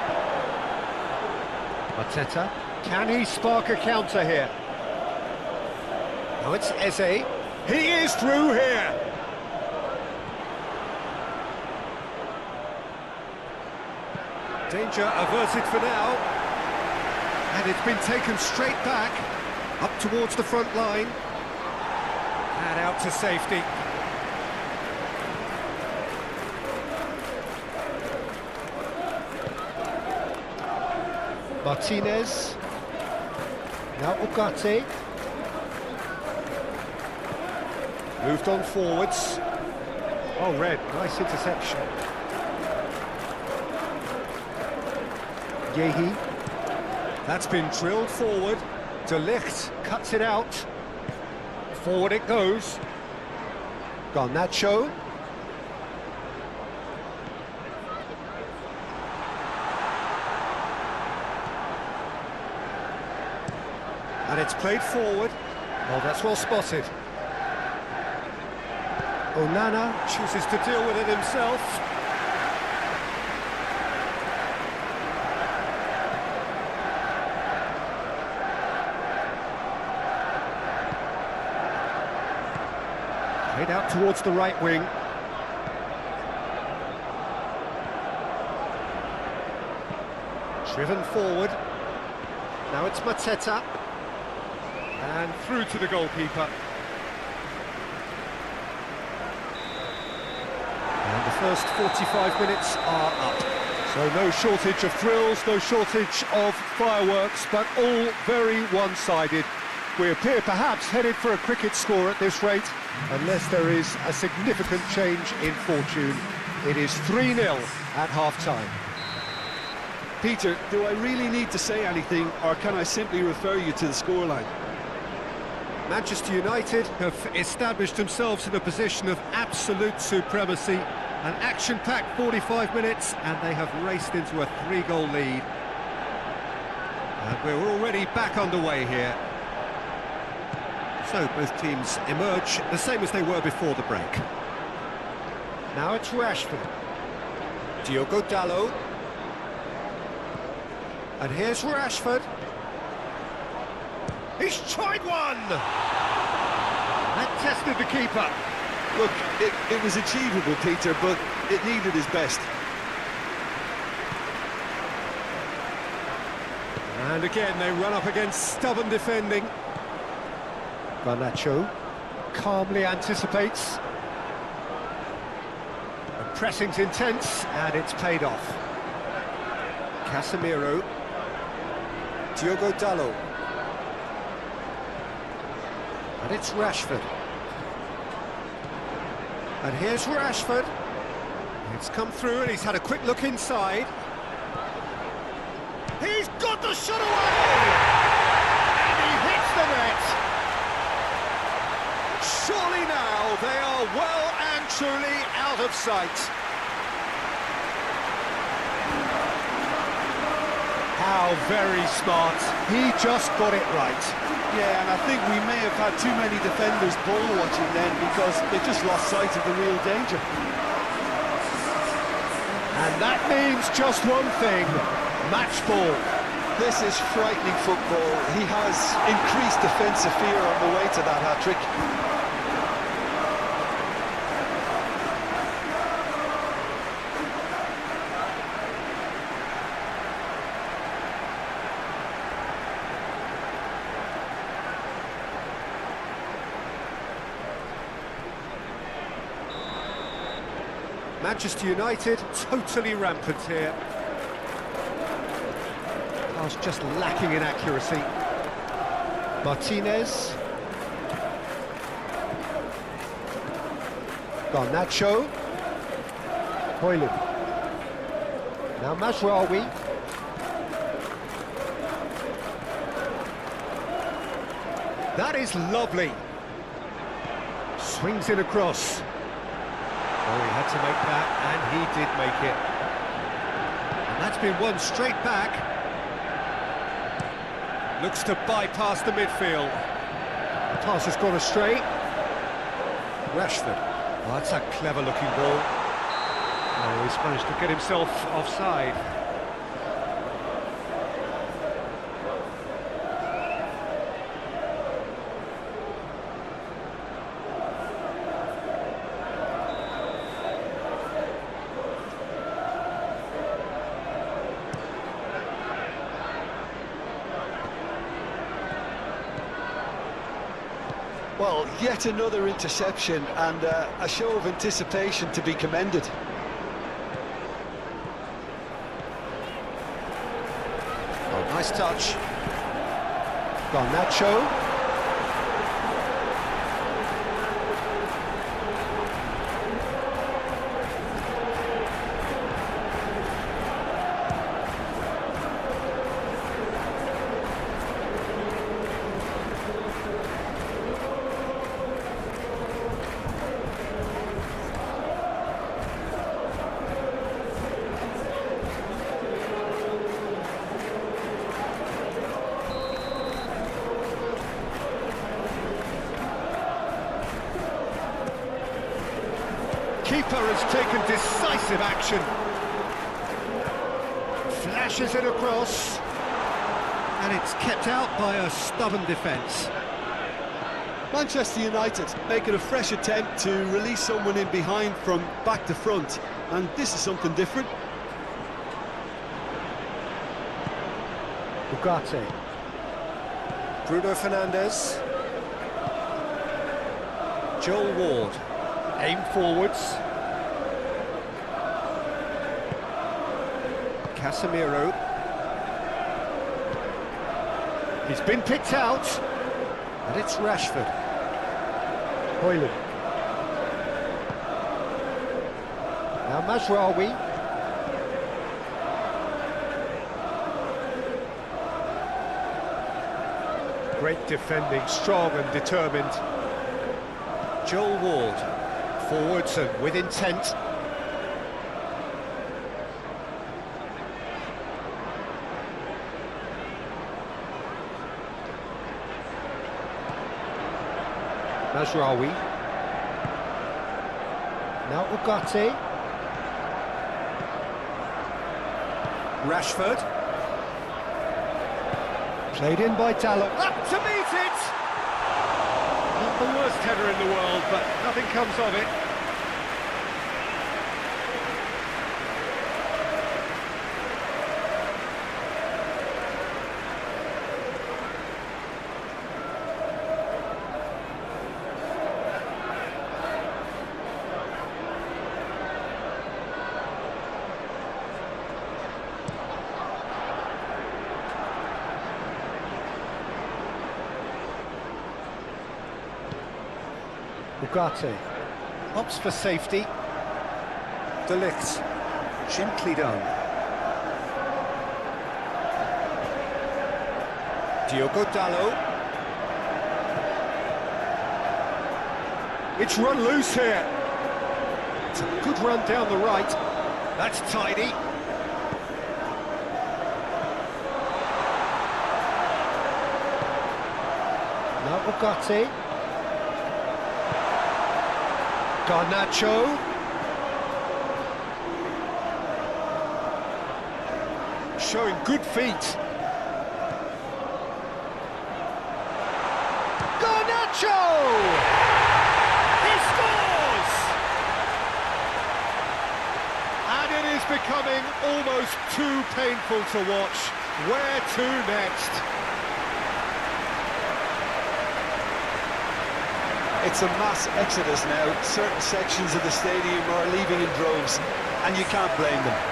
Mateta, can he spark a counter here? Now it's Eze. He is through here. Danger averted for now. And it's been taken straight back, up towards the front line. And out to safety. Martinez. Now Ugarte. Moved on forwards. Oh, red, nice interception. Yehi. That's been drilled forward. De Ligt cuts it out. Forward it goes. Garnacho. And it's played forward. Oh, that's well spotted. Onana chooses to deal with it himself. Played out towards the right wing. Driven forward. Now it's Mateta. And through to the goalkeeper. And the first 45 minutes are up. So no shortage of thrills, no shortage of fireworks, but all very one-sided. We appear perhaps headed for a cricket score at this rate, unless there is a significant change in fortune. It is 3-0 at half-time. Peter, do I really need to say anything, or can I simply refer you to the scoreline? Manchester United have established themselves in a position of absolute supremacy. An action-packed 45 minutes, and they have raced into a 3-goal lead. And we're already back underway here. So both teams emerge the same as they were before the break. Now it's Rashford. Diogo Dalot. And here's Rashford. He's tried one! That tested the keeper. Look, it was achievable, Peter, but it needed his best. And again, they run up against stubborn defending. Garnacho calmly anticipates. The pressing's intense, and it's paid off. Casemiro. Diogo Dalot. And it's Rashford. And here's Rashford. It's come through and he's had a quick look inside. He's got the shot away! And he hits the net! Surely now they are well and truly out of sight. How very smart. He just got it right. Yeah, and I think we may have had too many defenders ball watching then because they just lost sight of the real danger. And that means just one thing, match ball. This is frightening football. He has increased defensive fear on the way to that hat-trick. Manchester United totally rampant here. Pass just lacking in accuracy. Martinez. Garnacho. Hoyland. Now Mazraoui. That is lovely. Swings it across. Oh, he had to make that, and he did make it. And that's been won straight back. Looks to bypass the midfield. The pass has gone astray. Rashford. Oh, that's a clever-looking ball. Oh, he's managed to get himself offside. Well, yet another interception and a show of anticipation to be commended. Oh, nice touch. Garnacho. Keeper has taken decisive action. Flashes it across. And it's kept out by a stubborn defence. Manchester United making a fresh attempt to release someone in behind from back to front, and this is something different. Ugarte. Bruno Fernandes. Joel Ward. Aim forwards. Casemiro. He's been picked out. And it's Rashford. Hoyland. Now Mazraoui. Great defending, strong and determined. Joel Ward. Forwards and with intent. Mazraoui. Now Ugarte. Rashford. Played in by Dalot. Up to meet it! Not the worst header in the world, but nothing comes of it. Ugarte opts for safety. De Ligt, gently done. Diogo Dalot. It's run loose here. It's a good run down the right. That's tidy. Now Ugarte. Garnacho. Showing good feet. Garnacho! He scores! And it is becoming almost too painful to watch. Where to next? It's a mass exodus now. Certain sections of the stadium are leaving in droves, and you can't blame them.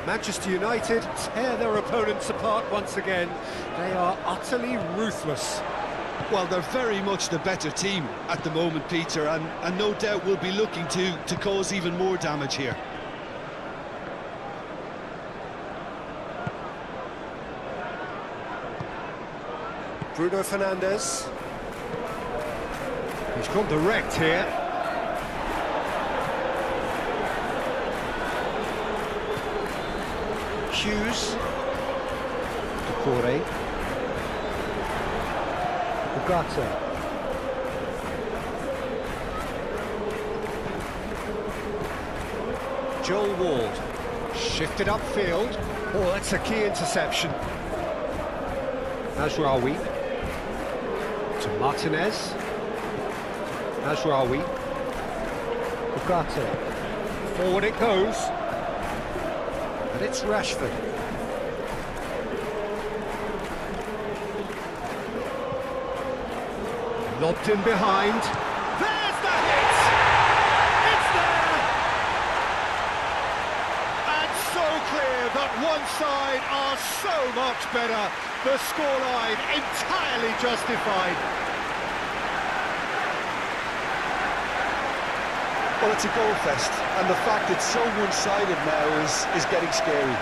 Manchester United tear their opponents apart once again. They are utterly ruthless. Well, they're very much the better team at the moment, Peter, and no doubt will be looking to cause even more damage here. Bruno Fernandes. He's gone direct here. Hughes. Decore. Ugarte. Joel Ward. Shifted upfield. Oh, that's a key interception. Mazraoui. To Martinez. Mazraoui. Ugarte. Forward it goes. And it's Rashford. Lobbed in behind. There's the hit! It's there! And so clear that one side are so much better. The scoreline entirely justified. Well, it's a goal fest, and the fact it's so one-sided now is getting scary.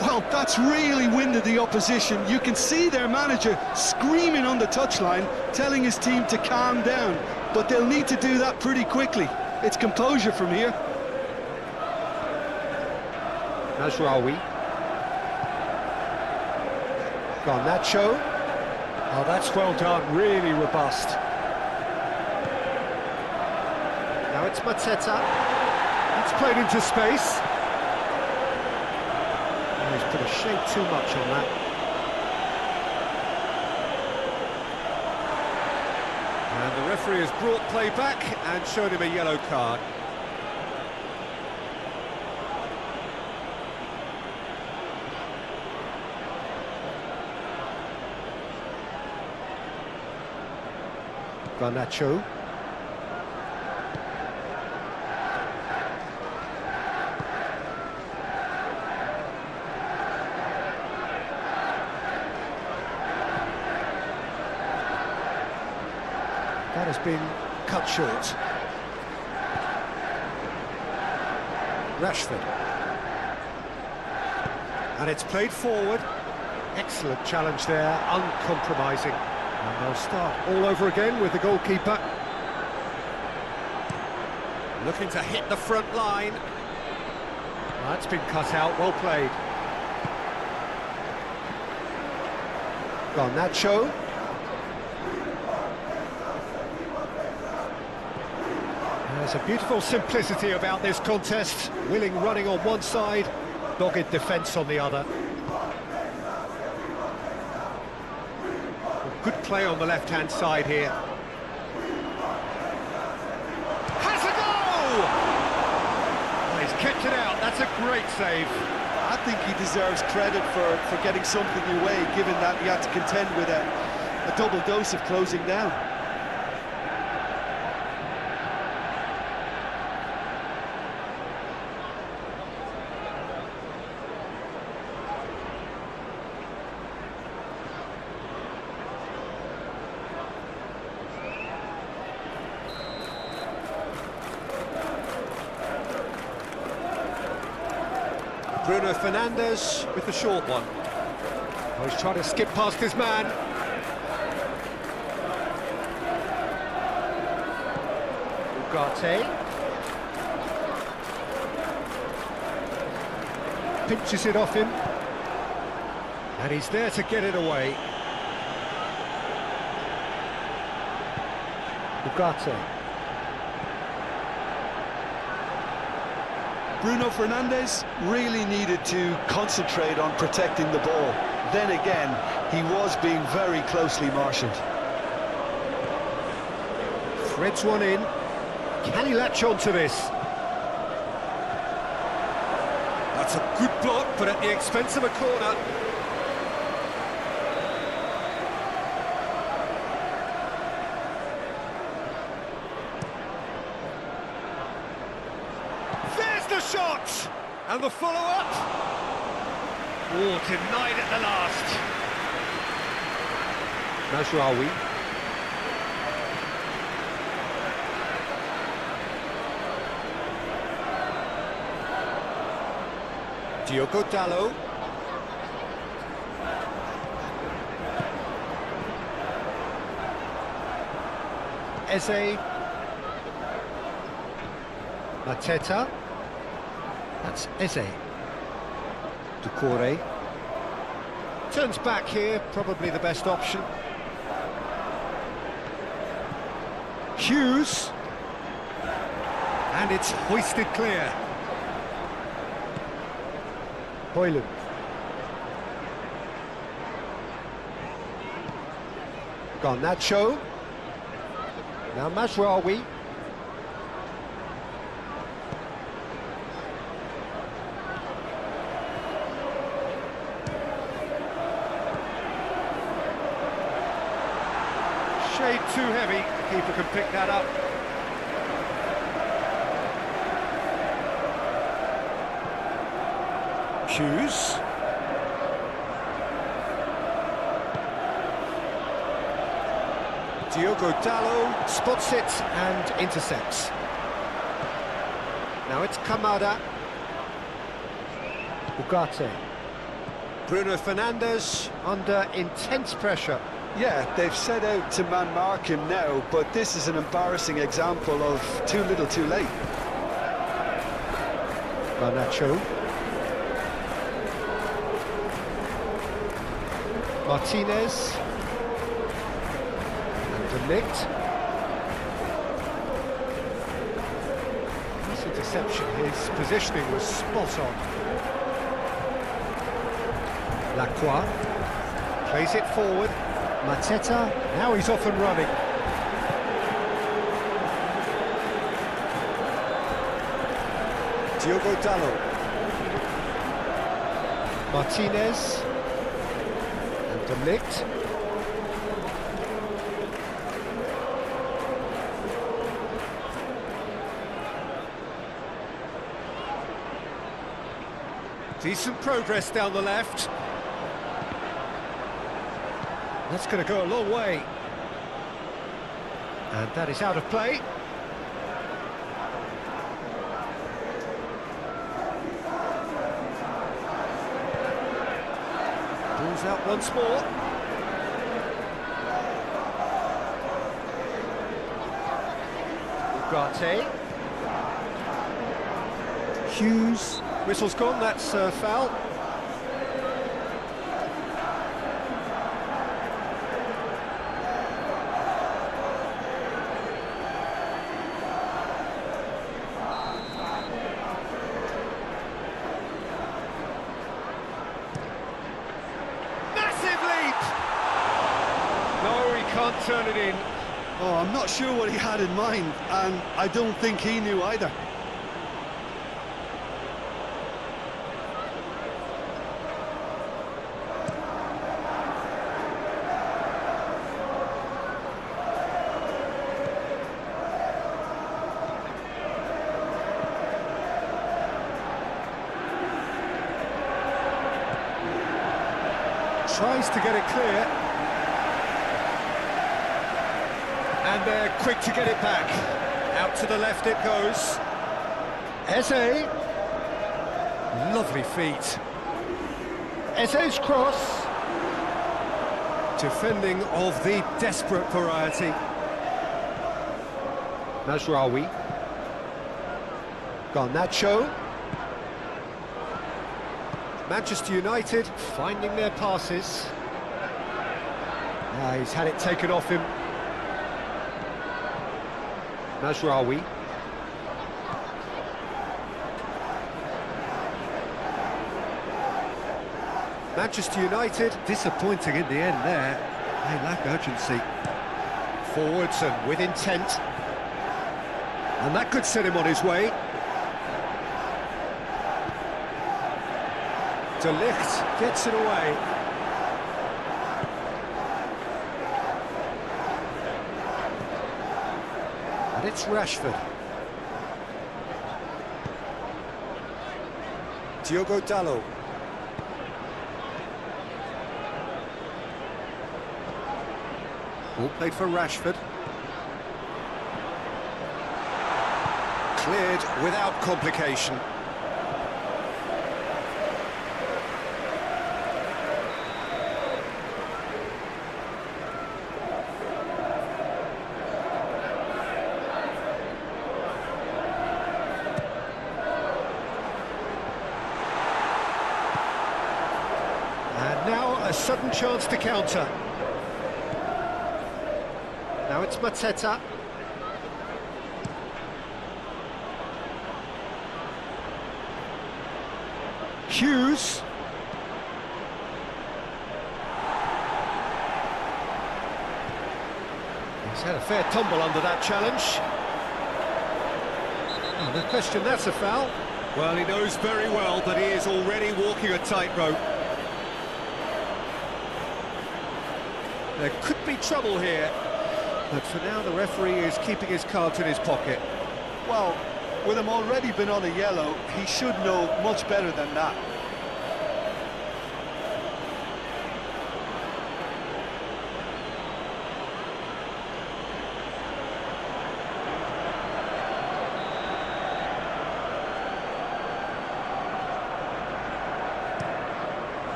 Well, that's really winded the opposition. You can see their manager screaming on the touchline, telling his team to calm down. But they'll need to do that pretty quickly. It's composure from here. Mazraoui. Garnacho. Oh, that's well done, really robust. Now it's Mateta. It's played into space. He's put a shade too much on that. And the referee has brought play back and showed him a yellow card. Garnacho. That has been cut short. Rashford. And it's played forward. Excellent challenge there, uncompromising. And they'll start all over again with the goalkeeper. Looking to hit the front line. That's been cut out, well played. Garnacho. There's a beautiful simplicity about this contest. Willing running on one side, dogged defence on the other. Good play on the left-hand side here. Has a goal! Well, he's kept it out, that's a great save. I think he deserves credit for getting something away, given that he had to contend with a double dose of closing down. Bruno Fernandes with the short one. Oh, he's trying to skip past his man. Ugarte. Pinches it off him. And he's there to get it away. Ugarte. Bruno Fernandes really needed to concentrate on protecting the ball. Then again, he was being very closely marshalled. Threads one in. Can he latch on to this? That's a good block, but at the expense of a corner. The shot! And the follow-up! Oh, denied at the last. Majraoui. Diogo Dalot. Eze. Mateta. That's Eze. Doucouré. Turns back here, probably the best option. Hughes. And it's hoisted clear. Højlund. Garnacho. Now Majraoui. Shade too heavy, the keeper can pick that up. Hughes. Diogo Dalot spots it and intercepts. Now it's Kamada. Ugarte. Bruno Fernandes under intense pressure. Yeah, they've set out to man-mark him now, but this is an embarrassing example of too little too late. Garnacho. Martinez. And De Ligt. This interception, his positioning was spot on. Lacroix. Plays it forward. Mateta, now he's off and running. Diogo Dalot. Martinez. And De Ligt. Decent progress down the left. That's going to go a long way. And that is out of play. Ball's out once more. Ugarte. Hughes. Whistle's gone, that's a foul. Massive leap! No, he can't turn it in. Oh, I'm not sure what he had in mind, and I don't think he knew either. Tries to get it clear. And they're quick to get it back. Out to the left it goes. Eze. Lovely feet. Eze's cross. Defending of the desperate variety. Mazraoui. Garnacho. Manchester United finding their passes. He's had it taken off him. Mazraoui. Manchester United disappointing in the end there. They lack urgency. Forwards and with intent. And that could set him on his way. De Ligt gets it away. And it's Rashford. Diogo Dalot. Ball played for Rashford. Cleared without complication. And now a sudden chance to counter. Now it's Mateta. Hughes. He's had a fair tumble under that challenge. Oh, no question, that's a foul. Well, he knows very well that he is already walking a tightrope. There could be trouble here, but for now the referee is keeping his cards in his pocket. Well, with him already been on a yellow, he should know much better than that.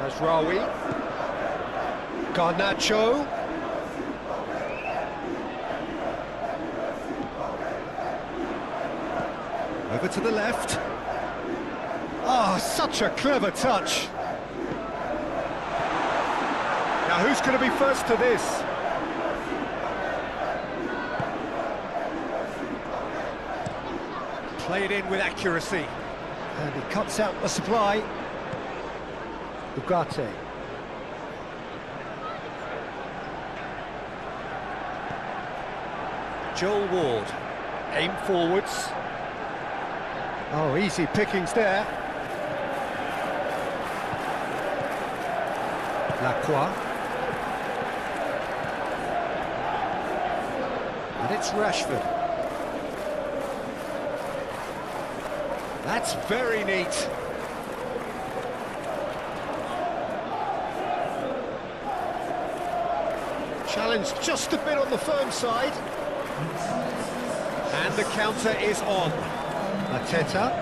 Mazraoui. Garnacho. Over to the left. Oh, such a clever touch. Now who's going to be first to this? Played in with accuracy. And he cuts out the supply. Ugarte. Joel Ward. Aim forwards. Oh, easy pickings there. Lacroix. And it's Rashford. That's very neat. Challenge just a bit on the firm side. And the counter is on. Mateta.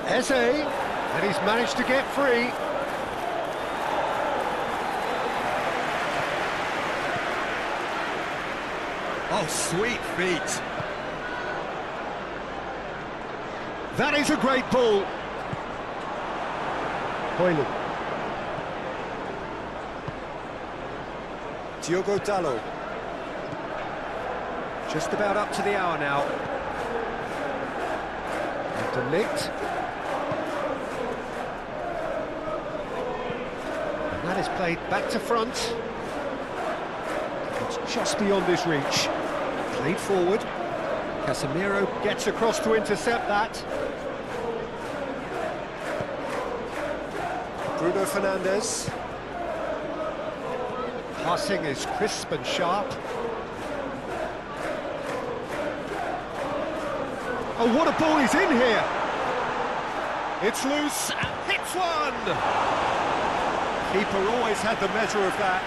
Eze, and he's managed to get free. Oh, sweet feet. That is a great ball. Hoyland. Diogo Dalot. Just about up to the hour now. And De Ligt. And that is played back to front. It's just beyond his reach. Played forward. Casemiro gets across to intercept that. Bruno Fernandes. Passing is crisp and sharp. Oh, what a ball he's in here! It's loose and hits one! Keeper always had the measure of that.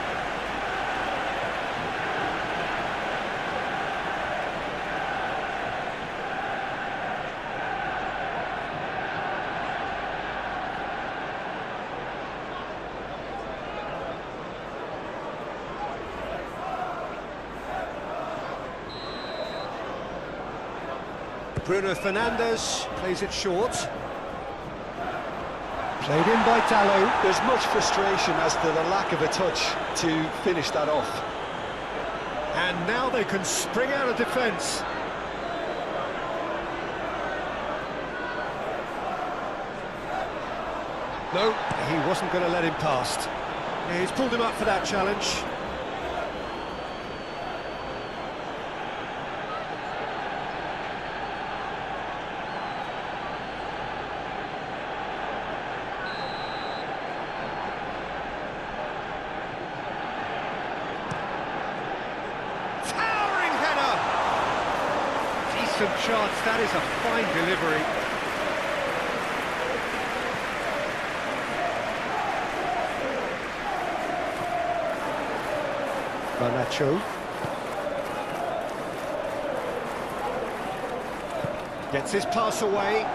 Bruno Fernandes plays it short. Played in by Dalot. There's much frustration as to the lack of a touch to finish that off. And now they can spring out of defence. No, he wasn't going to let him past. Yeah, he's pulled him up for that challenge. Chance, that is a fine delivery. Garnacho gets his pass away.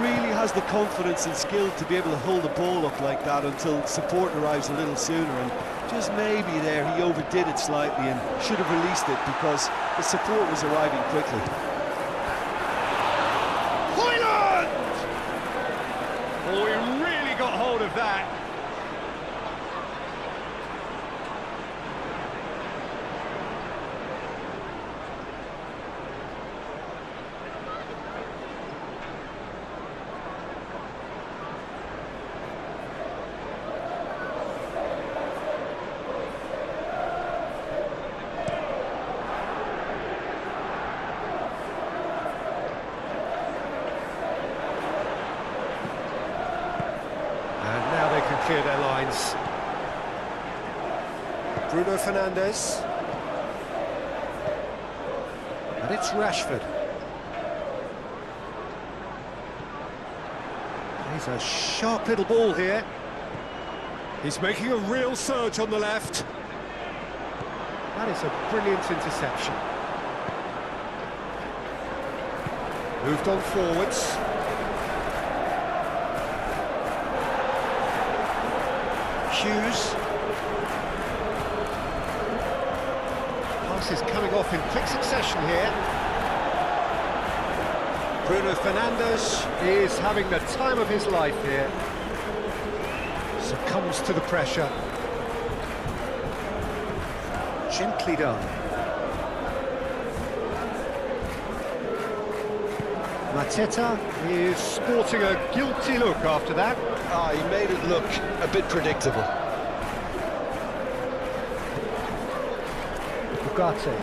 Really has the confidence and skill to be able to hold the ball up like that until support arrives a little sooner, and just maybe there he overdid it slightly and should have released it because the support was arriving quickly. Hoyland! Oh, he really got hold of that. Clear their lines. Bruno Fernandes. And it's Rashford. He's a sharp little ball here. He's making a real surge on the left. That is a brilliant interception. Moved on forwards. Hughes. Passes coming off in quick succession here. Bruno Fernandes is having the time of his life here. Succumbs to the pressure. Gently done. Mateta is sporting a guilty look after that. He made it look a bit predictable. Ugarte.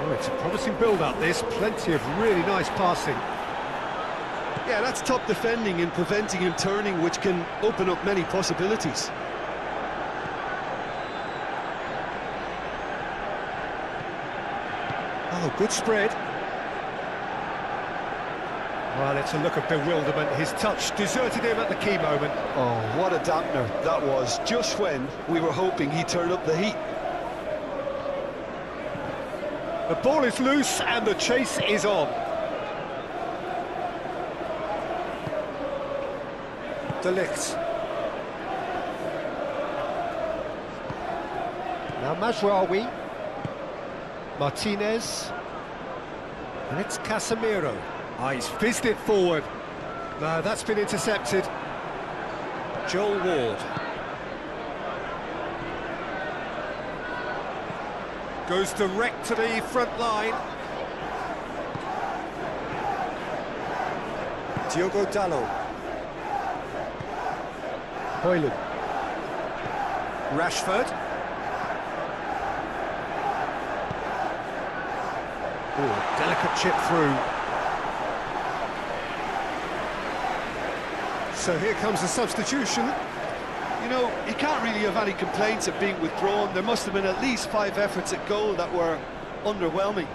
Oh, it's a promising build-up, this. Plenty of really nice passing. Yeah, that's top defending and preventing him turning, which can open up many possibilities. Oh, good spread. Well, it's a look of bewilderment. His touch deserted him at the key moment. Oh, what a dampener that was, just when we were hoping he'd turn up the heat. The ball is loose and the chase is on. De Ligt. Now Mazraoui. Martinez. And it's Casemiro. Ah, he's fizzed it forward. No, that's been intercepted. Joel Ward. Goes direct to the front line. Diogo Dalot. Højlund. Rashford. Oh, delicate chip through. So here comes the substitution. You know, he can't really have any complaints of being withdrawn. There must have been at least 5 efforts at goal that were underwhelming.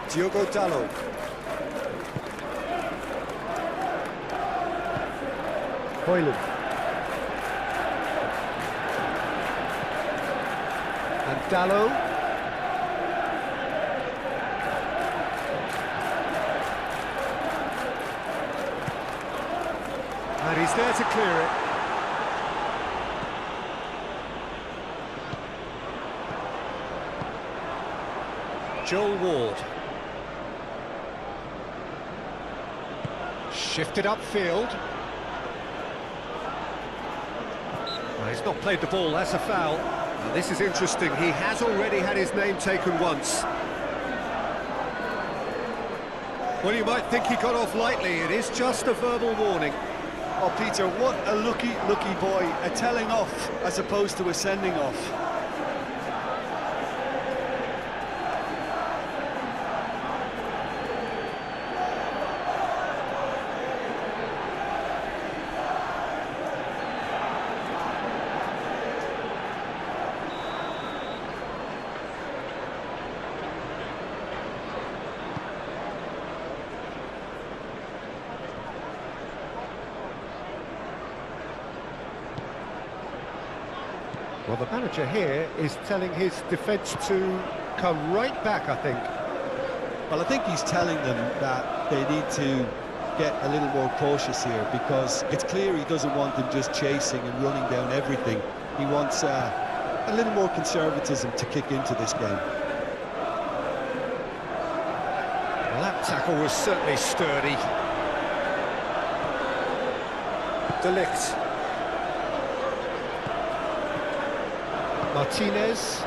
Diogo Dalot. Højlund. And Dalot. And he's there to clear it. Joel Ward. Shifted upfield. Well, he's not played the ball, that's a foul. Now, this is interesting, he has already had his name taken once. Well, you might think he got off lightly, it is just a verbal warning. Oh, Peter, what a lucky boy. A telling off as opposed to a sending off. Well, the manager here is telling his defence to come right back, I think. Well, I think he's telling them that they need to get a little more cautious here, because it's clear he doesn't want them just chasing and running down everything. He wants a little more conservatism to kick into this game. Well, that tackle was certainly sturdy. De Ligt. Martinez.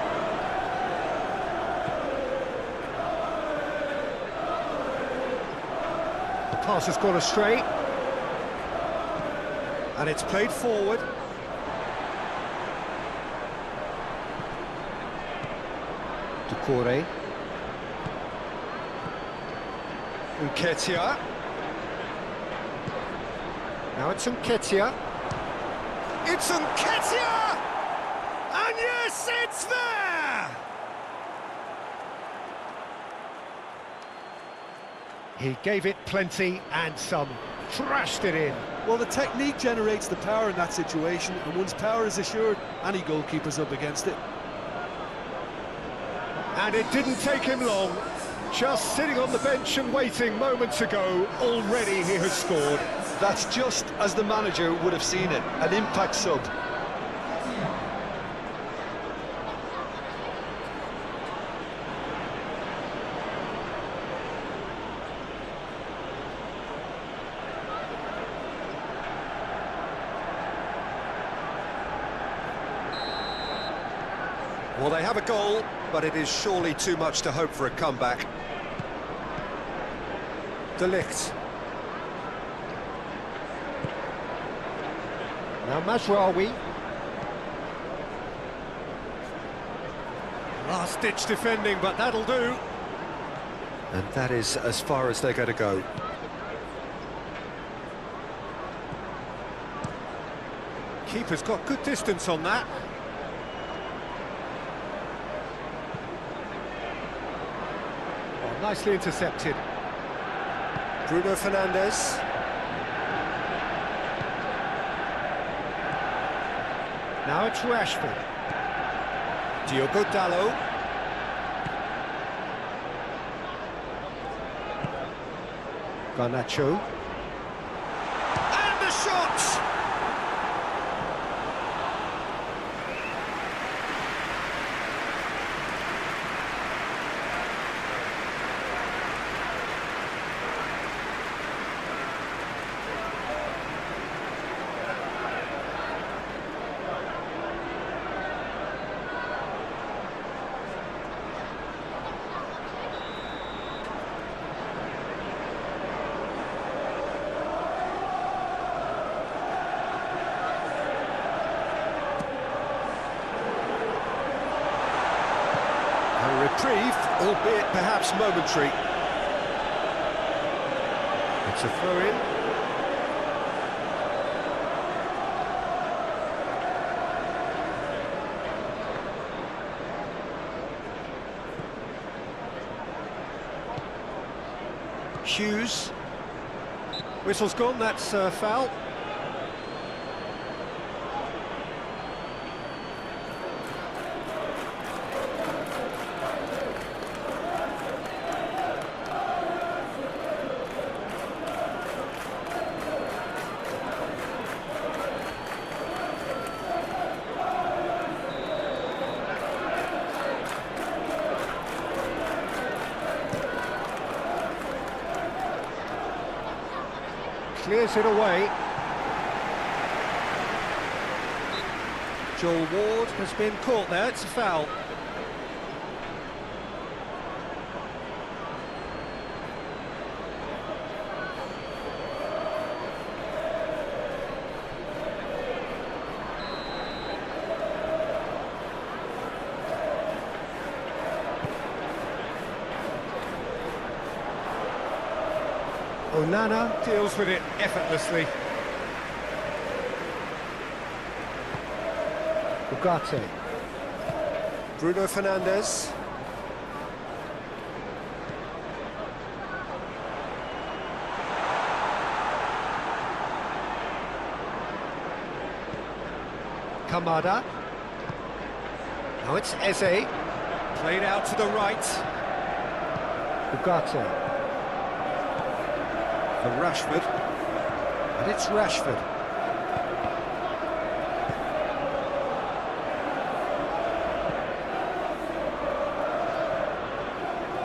The pass has gone astray. And it's played forward. Doucouré. Nketiah. Now it's Nketiah. It's Nketiah! And yes, it's there! He gave it plenty and some, thrashed it in. Well, the technique generates the power in that situation, and once power is assured, any goalkeeper's up against it. And it didn't take him long. Just sitting on the bench and waiting moments ago, already he has scored. That's just as the manager would have seen it, an impact sub. Well, they have a goal, but it is surely too much to hope for a comeback. De Ligt. Now Mazraoui. Last-ditch defending, but that'll do. And that is as far as they're going to go. Keeper's got good distance on that. Oh, nicely intercepted. Bruno Fernandes. Now it's Rashford. Diogo Dalot. Garnacho. And the shot! Reprieve, albeit perhaps momentary. It's a throw-in. Hughes. Whistle's gone, that's a foul. Clears it away. Joel Ward has been caught there, it's a foul. Onana deals with it effortlessly. Ugarte. Bruno Fernandes. Kamada. Now it's Eze. Played out to the right. Ugarte. For Rashford, and it's Rashford.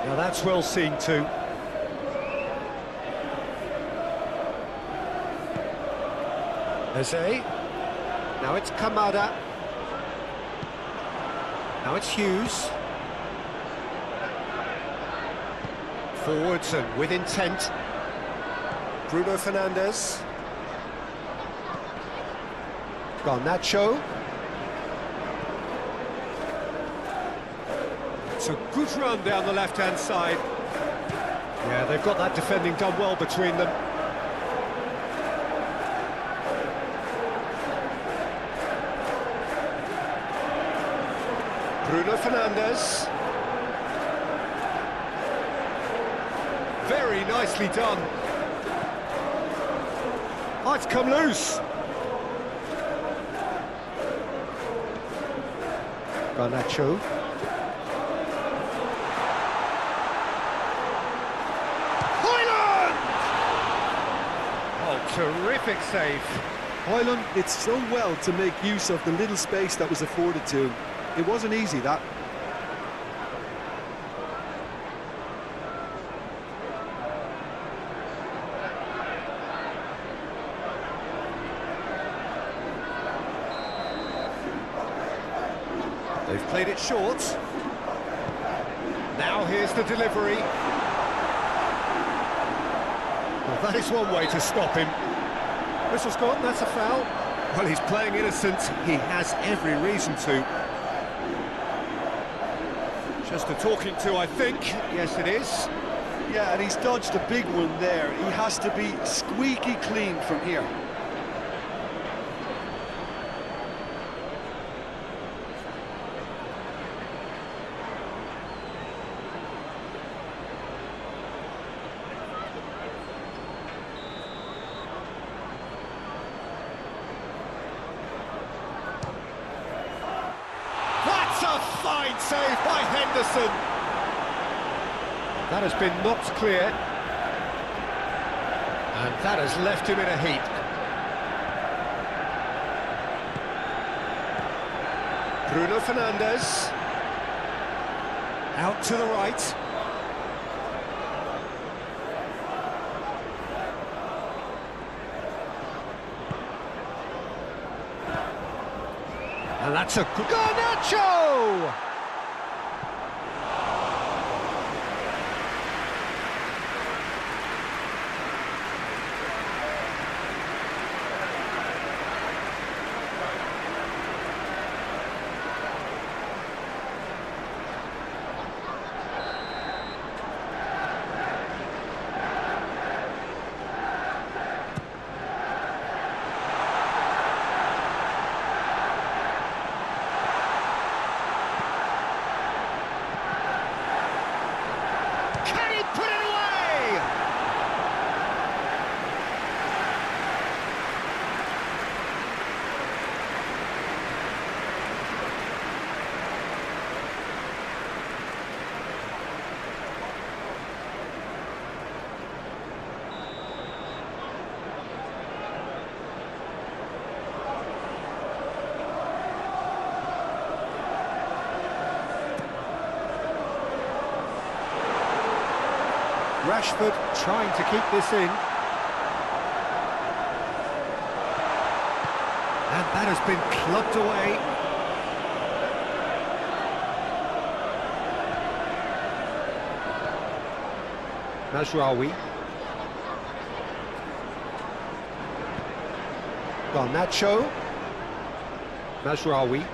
Now that's well seen too. Eze. Now it's Kamada. Now it's Hughes. Forwards and with intent. Bruno Fernandes. Garnacho. It's a good run down the left-hand side. Yeah, they've got that defending done well between them. Bruno Fernandes. Very nicely done. Oh, it's come loose. Garnacho. Højlund! Oh, terrific save. Højlund did so well to make use of the little space that was afforded to him. It wasn't easy, that. They've played it short. Now here's the delivery. Well, that is one way to stop him. Whistle's gone, that's a foul. Well, he's playing innocent. He has every reason to. Just a talking to, I think. Yes, it is. Yeah, and he's dodged a big one there. He has to be squeaky clean from here. That's a fine save by Henderson. That has been knocked clear. And that has left him in a heap. Bruno Fernandes. Out to the right. And that's a Garnacho! Can he put it away? Rashford trying to keep this in. And that has been clubbed away. Mazraoui. Garnacho. Mazraoui.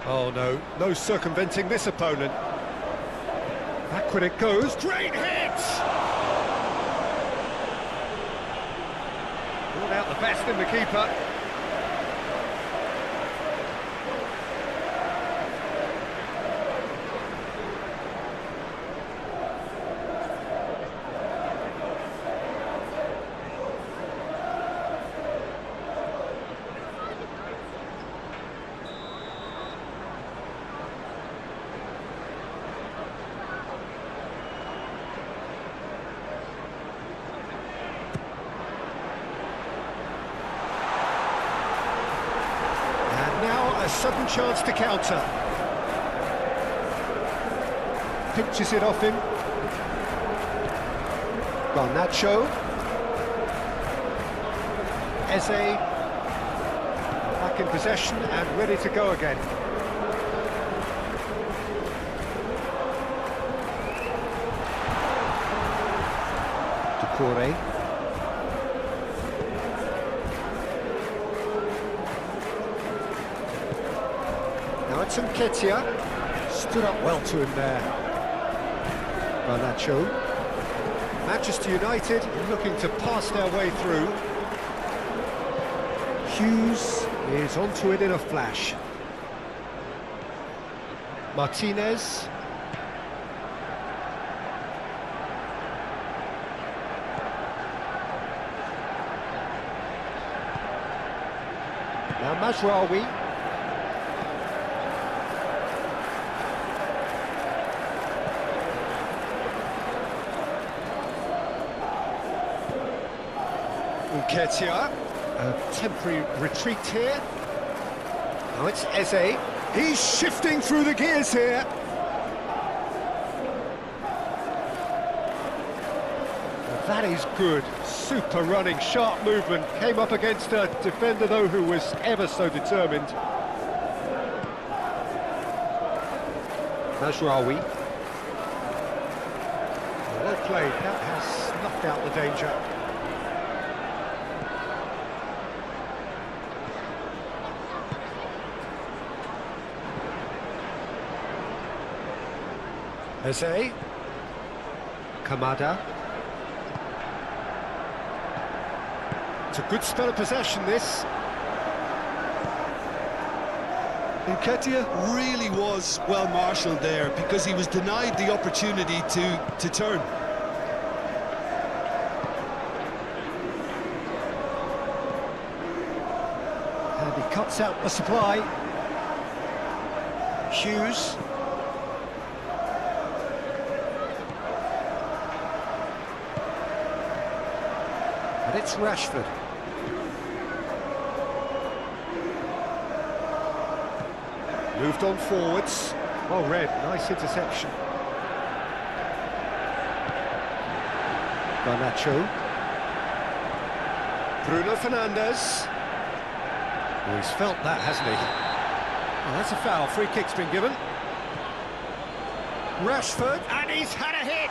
Oh no, no circumventing this opponent. Backward it goes, great hit! Brought out the best in the keeper. A sudden chance to counter. Pinches it off him. Garnacho. Eze. Back in possession and ready to go again. Doucouré. Now it's Nketiah, stood up well to him there. Garnacho. Manchester United looking to pass their way through. Hughes is onto it in a flash. Martinez. Now Mazraoui. Nketiah, a temporary retreat here. Now it's Eze. He's shifting through the gears here. That is good. Super running, sharp movement. Came up against a defender, though, who was ever so determined. Mazraoui. Well played. That has snuffed out the danger. Eze. Kamada. It's a good spell of possession, this. Nketiah really was well marshalled there because he was denied the opportunity to turn. And he cuts out the supply. Hughes. And it's Rashford. Moved on forwards. Well read, nice interception. Garnacho. Bruno Fernandes. Oh, he's felt that, hasn't he? Oh, that's a foul. Free kick's been given. Rashford, and he's had a hit.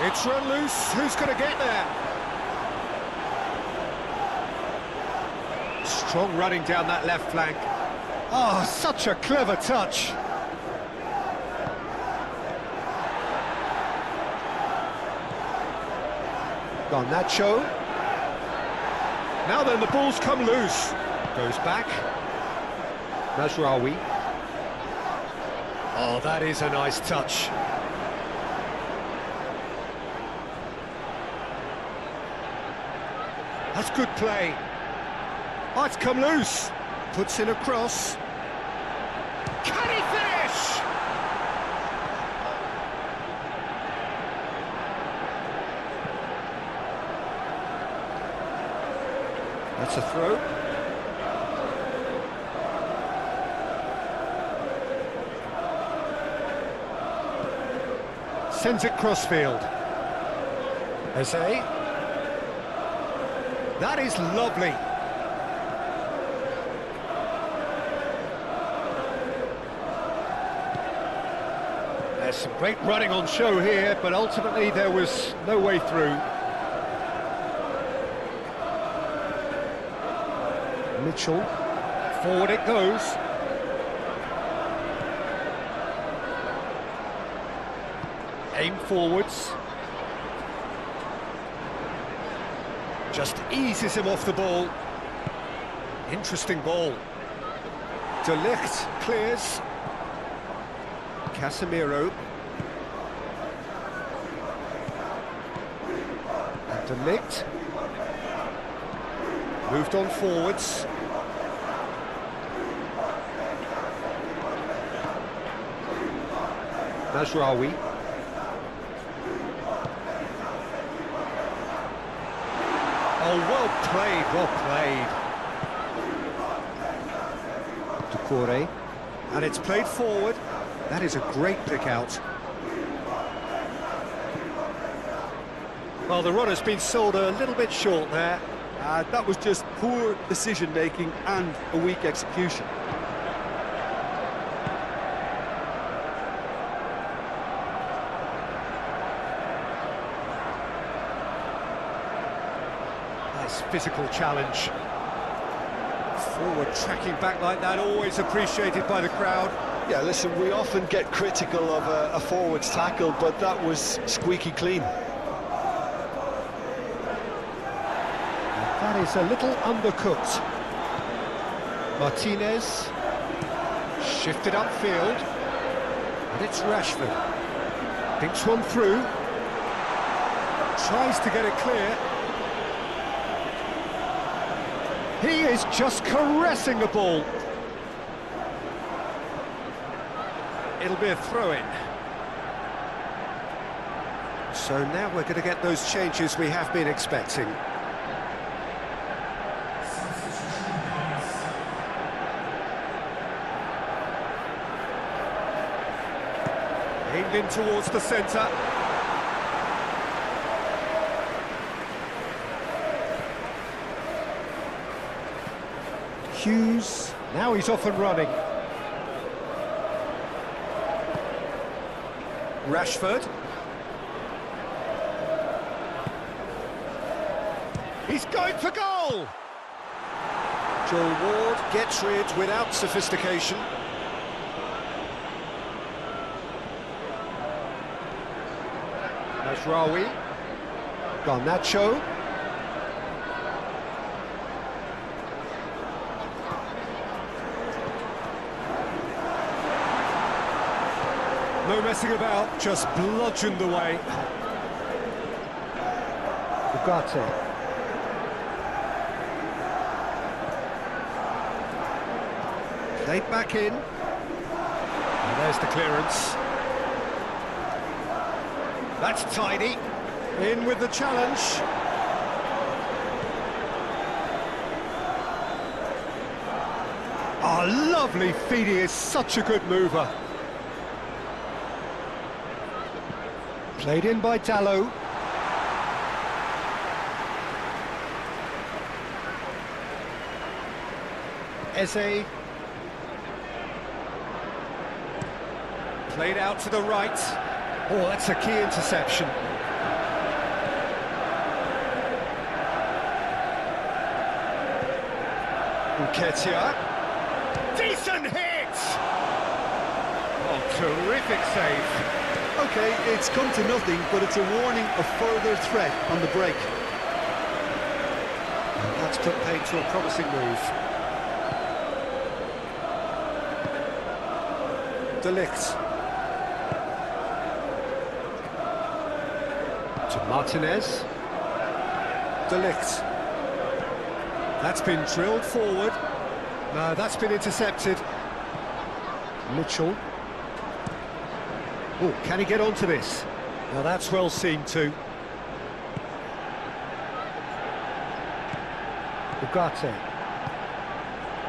It's run loose. Who's going to get there? Strong running down that left flank. Oh, such a clever touch. Garnacho. Now then, the ball's come loose. Goes back. Mazraoui. Oh, that is a nice touch. That's good play. Oh, it's come loose. Puts in a cross. Can he finish? That's a throw. Sends it crossfield. Eze. That is lovely. There's some great running on show here, but ultimately there was no way through. Mitchell, forward it goes. Aim forwards. Just eases him off the ball. Interesting ball. De Ligt clears. Casemiro. And De Ligt. Moved on forwards. Mazraoui. Oh, well played, well played. Doucouré. And it's played forward. That is a great pick out. Well, the run has been sold a little bit short there. That was just poor decision-making and a weak execution. Nice physical challenge. Forward tracking back like that, always appreciated by the crowd. Yeah, listen, we often get critical of a forward's tackle, but that was squeaky clean. That is a little undercooked. Martinez. Shifted upfield. And it's Rashford. Thinks one through. Tries to get it clear. He is just caressing the ball. It'll be a throw-in. So now we're going to get those changes we have been expecting. Aimed in towards the centre. Hughes, now he's off and running. Rashford. He's going for goal! Joel Ward gets rid without sophistication. Mazraoui. Garnacho. No messing about, just bludgeoned away. Ugarte. Played back in. And there's the clearance. That's tidy. In with the challenge. Oh, lovely feed. He is such a good mover. Played in by Dalot. Eze. Played out to the right. Oh, that's a key interception. Nketiah. Decent hit! Oh, terrific save. Okay, it's come to nothing, but it's a warning of further threat on the break. And that's put paid to a promising move. De Ligt. To Martinez. De Ligt. That's been drilled forward. No, that's been intercepted. Mitchell. Oh, can he get onto this? Now that's well seen too. Ugarte.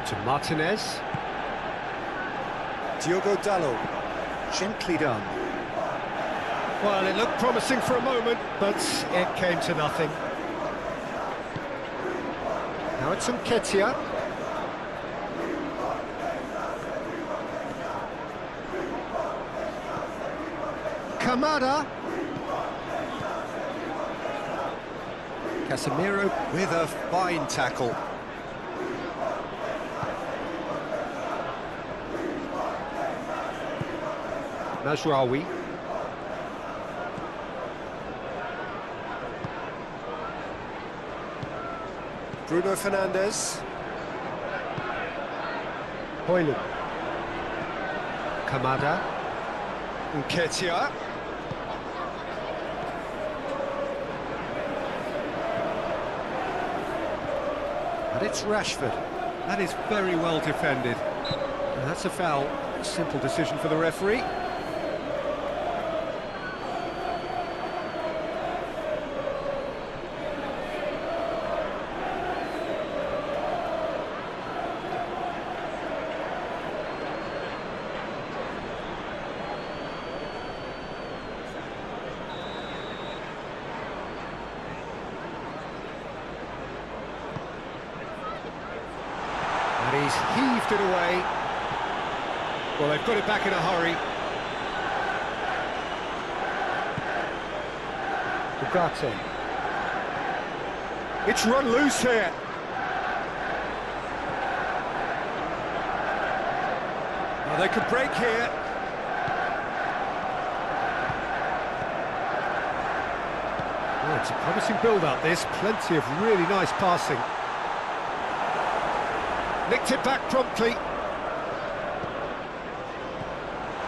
To Martinez. Diogo Dalot. Gently done. Well, it looked promising for a moment, but it came to nothing. Now it's Nketiah. Kamada. Casemiro with a fine tackle. Mazraoui. Bruno Fernandes. Højlund. Kamada. Nketiah. And it's Rashford. That is very well defended. And that's a foul. Simple decision for the referee. And he's heaved it away. Well, they've got it back in a hurry. Ugarte. It's run loose here. Well, they could break here. Oh, it's a promising build-up, this. Plenty of really nice passing. Nicked it back promptly.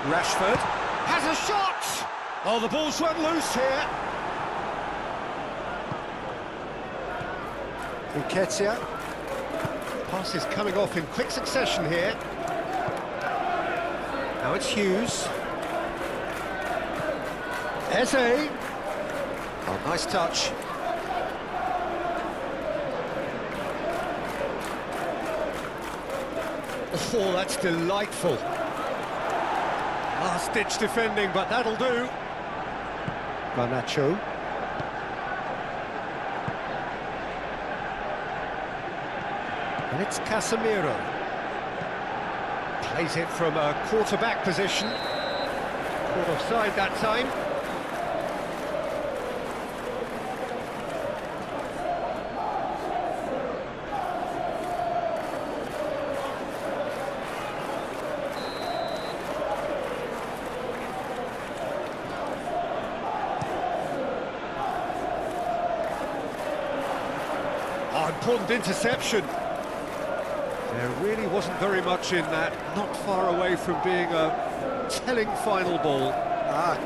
Rashford has a shot! Oh, the ball's run loose here. Nketiah. Passes coming off in quick succession here. Now it's Hughes. Eze. Oh, nice touch. Oh, that's delightful. Last-ditch defending, but that'll do. Garnacho. And it's Casemiro. Plays it from a quarterback position. Caught offside that time. important interception. There really wasn't very much in that, not far away from being a telling final ball.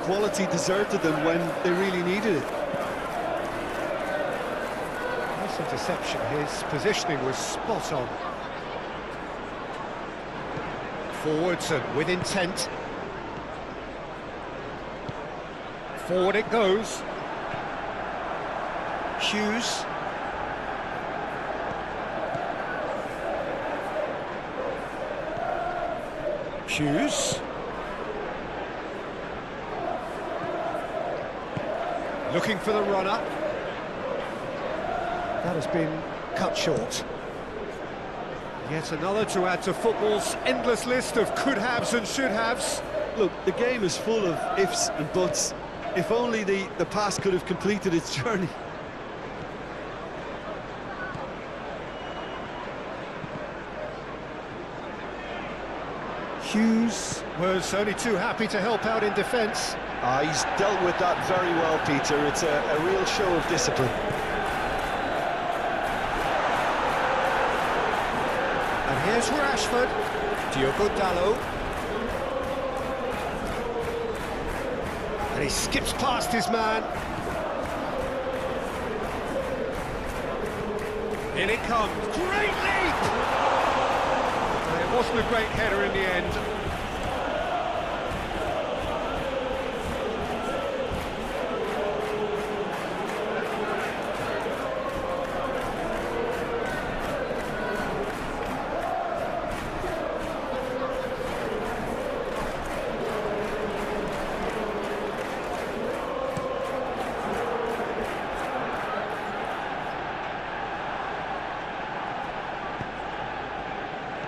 Quality deserted them when they really needed it. Nice interception, his positioning was spot on. Forwards and with intent. Forward it goes. Hughes. Hughes. Looking for the runner. That has been cut short. Yet another to add to football's endless list of could-haves and should-haves. Look, the game is full of ifs and buts. If only the pass could have completed its journey. Hughes was only too happy to help out in defence. He's dealt with that very well, Peter. It's a real show of discipline. And here's Rashford. Diogo Dalot. And he skips past his man. In it comes. Great leap! It wasn't a great header in the end.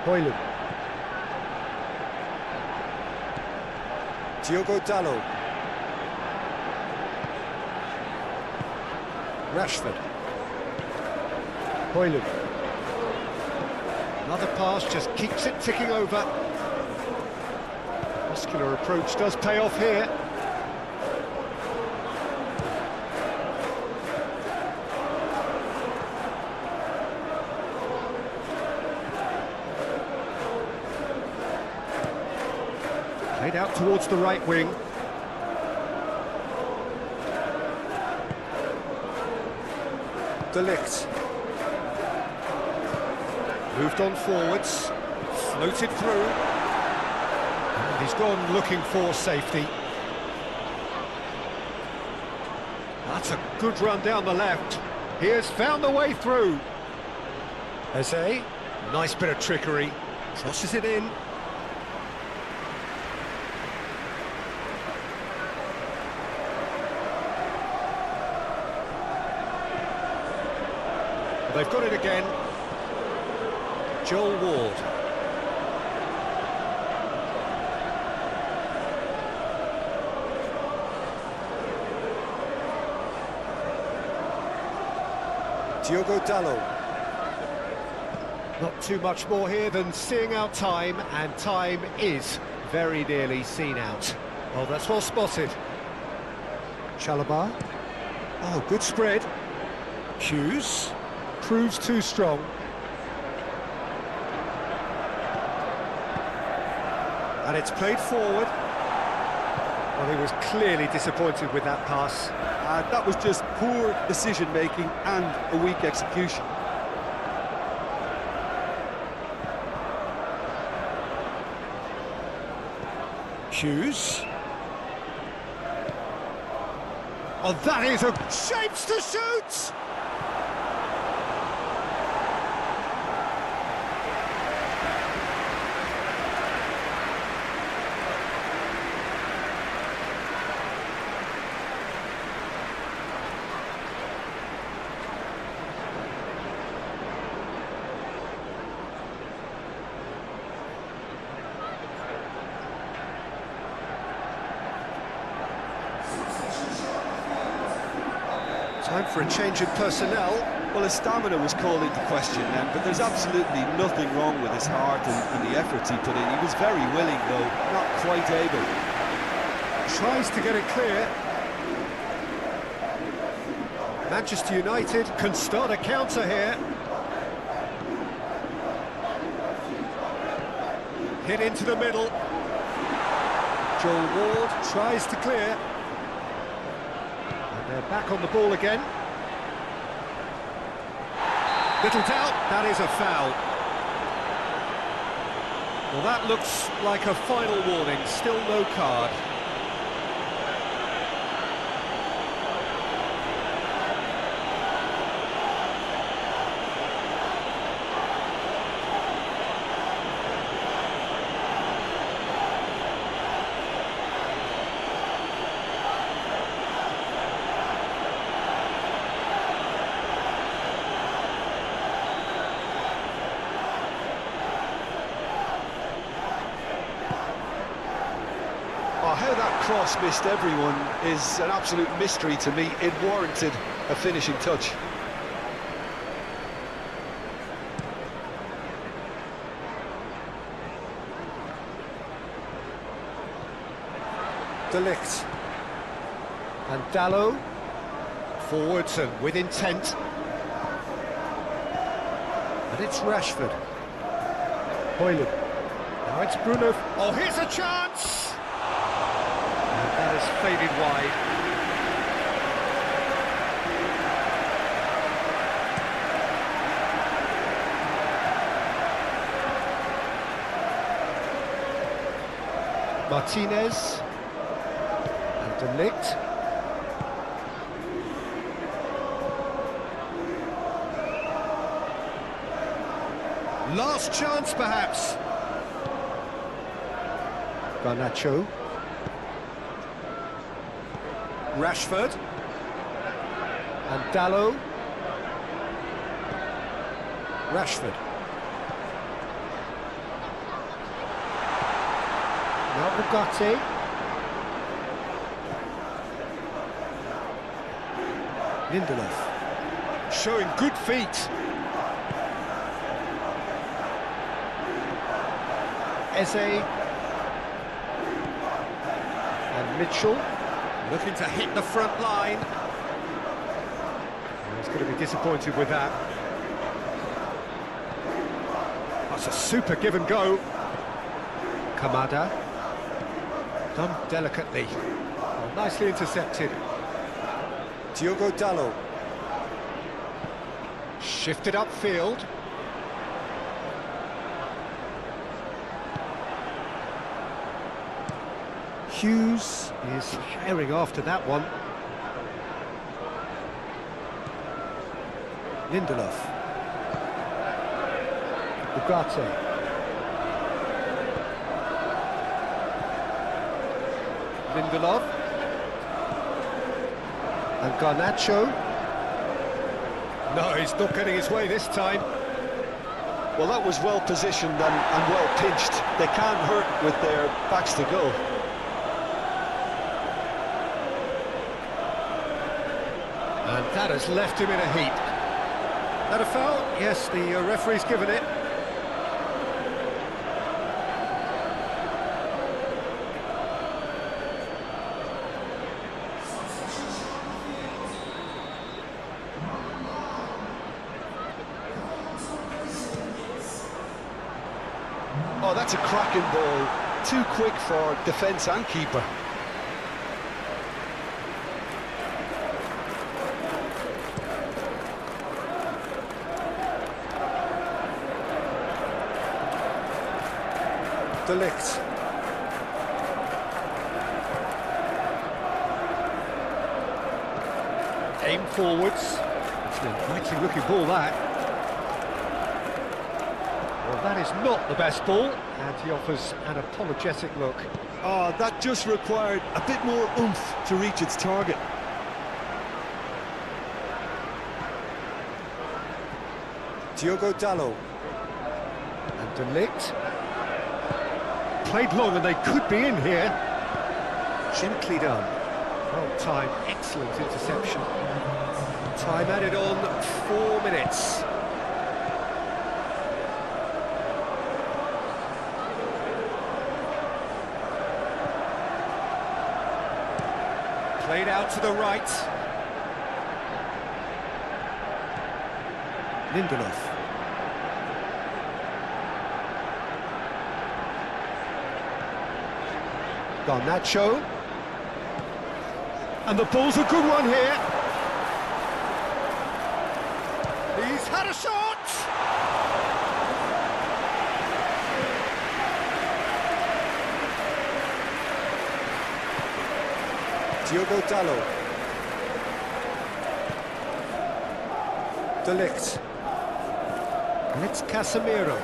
Hoyland. Diogo Dalot. Rashford. Hoyland. Another pass, just keeps it ticking over. Muscular approach does pay off here. Played out towards the right wing. De Ligt. Moved on forwards. Floated through. And he's gone looking for safety. That's a good run down the left. He has found the way through. Eze. Nice bit of trickery. Crosses it in. They've got it again. Joel Ward. Diogo Dalot. Not too much more here than seeing out time, and time is very nearly seen out. Oh, that's well spotted. Chalobah. Oh, good spread. Hughes. Proves too strong. And it's played forward. Well, he was clearly disappointed with that pass. That was just poor decision-making and a weak execution. Hughes. Oh, that is a shapes to shoot! Time for a change in personnel. Well, his stamina was called into question then, but there's absolutely nothing wrong with his heart and the efforts he put in. He was very willing, though, not quite able. Tries to get it clear. Manchester United can start a counter here. Hit into the middle. Joel Ward tries to clear. And they're back on the ball again. Little doubt, that is a foul. Well, that looks like a final warning, still no card. Oh, how that cross missed everyone is an absolute mystery to me. It warranted a finishing touch. De Ligt. And Dallo. Forwards and with intent. And it's Rashford. Hoyland. Now it's Bruno. Oh, here's a chance! And that has faded wide. Martinez. And De Ligt. Last chance, perhaps. Garnacho. Rashford. And Dallo. Rashford. Now Bugatti. Lindelof. Showing good feet. Eze. And Mitchell. Looking to hit the front line. He's going to be disappointed with that. That's a super give and go. Kamada. Done delicately. Oh, nicely intercepted. Diogo Dallo. Shifted upfield. Hughes is herring after that one. Lindelof. Ugarte. Lindelof. And Garnacho. No, he's not getting his way this time. Well, that was well positioned and well pinched. They can't hurt with their backs to goal. And that has left him in a heap. That a foul? Yes, the referee's given it. Oh, that's a cracking ball. Too quick for defence and keeper. De Ligt. Aim forwards. It's an inviting looking ball, that. Well, that is not the best ball, and he offers an apologetic look. Oh, that just required a bit more oomph to reach its target. Diogo Dallo. And De Ligt. Played long and they could be in here. Gently done. Well timed, excellent interception. Time added on 4 minutes. Played out to the right. Lindelof. Garnacho. And the ball's a good one here. He's had a shot! Diogo Dalot. De Ligt. And it's Casemiro.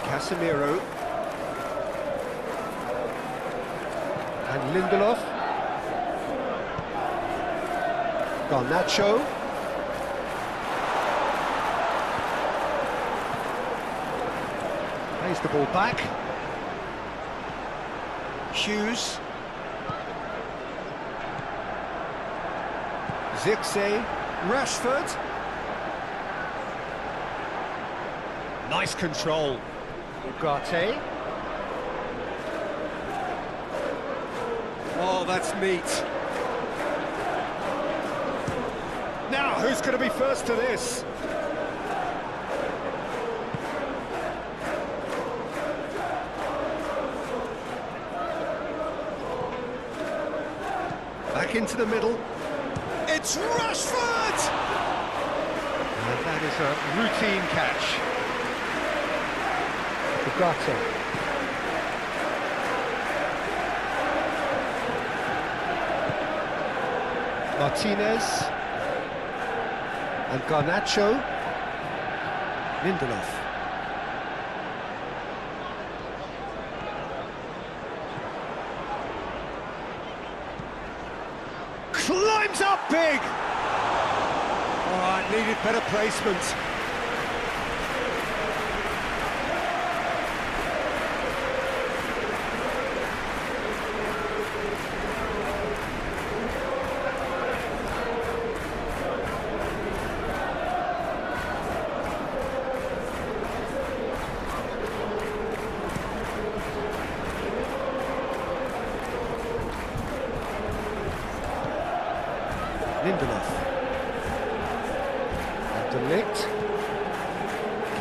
Casemiro. And Lindelof. Garnacho. Plays the ball back. Hughes. Zirkzee. Rashford. Nice control. Ugarte. Oh, that's neat. Now, who's going to be first to this? Back into the middle. It's Rashford! And that is a routine catch. Ugarte. Martinez. And Garnacho. Lindelof. Climbs up big! Oh, it needed better placement. Lindelof. And De Ligt.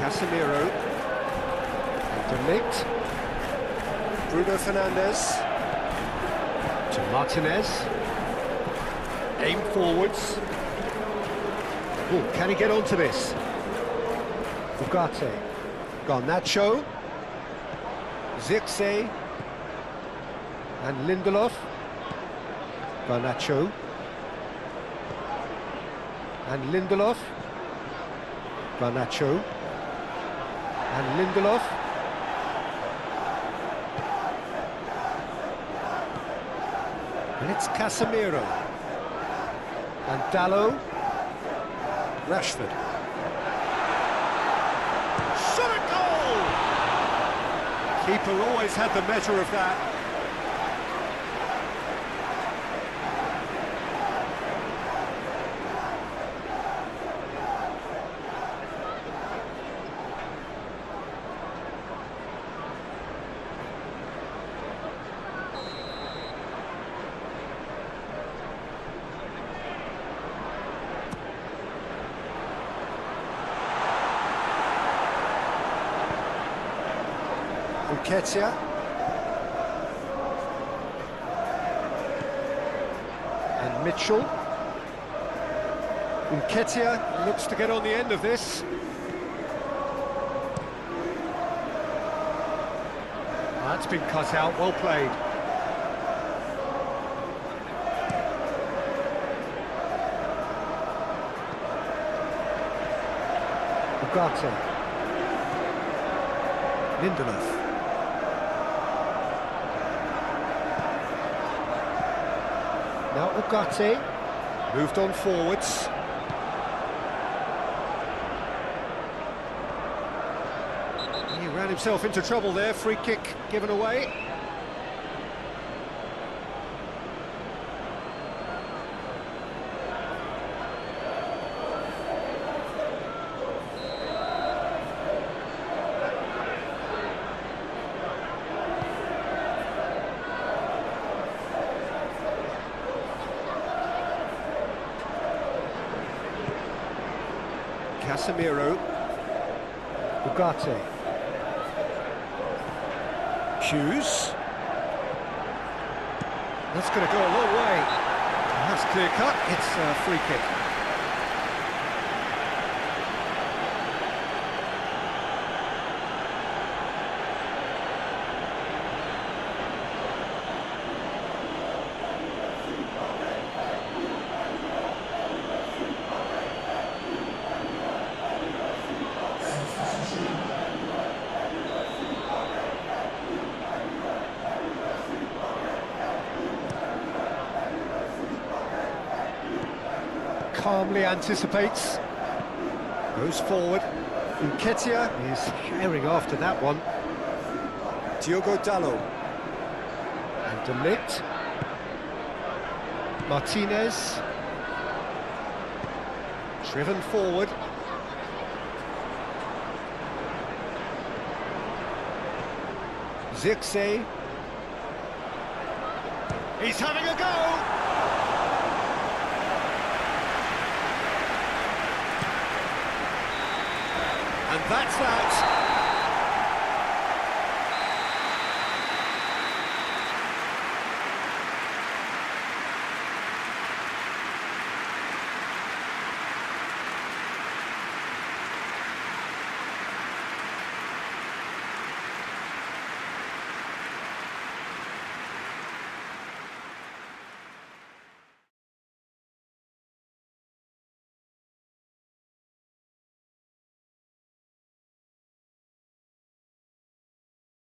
Casemiro. And De Ligt. Bruno Fernandes. To Martinez. Aim forwards. Oh, can he get onto this? Ugarte. Garnacho. Zirkzee. And Lindelof. Garnacho. And Lindelof. Garnacho. And Lindelof. And it's Casemiro. And Dalot. Rashford. Shot a goal! Keeper always had the measure of that. Nketiah. And Mitchell. Nketiah looks to get on the end of this. That's been cut out, well played. Ugarte. Lindelof. Now Ugarte, moved on forwards. He ran himself into trouble there, free kick given away. Casemiro. Ugarte. Hughes. That's going to go a long way. That's clear cut. It's a free kick. Calmly anticipates, goes forward. Nketiah is herring after that one. Diogo Dalot. And De Ligt. Martinez. Driven forward. Zirkzee. He's having a go! And that's that.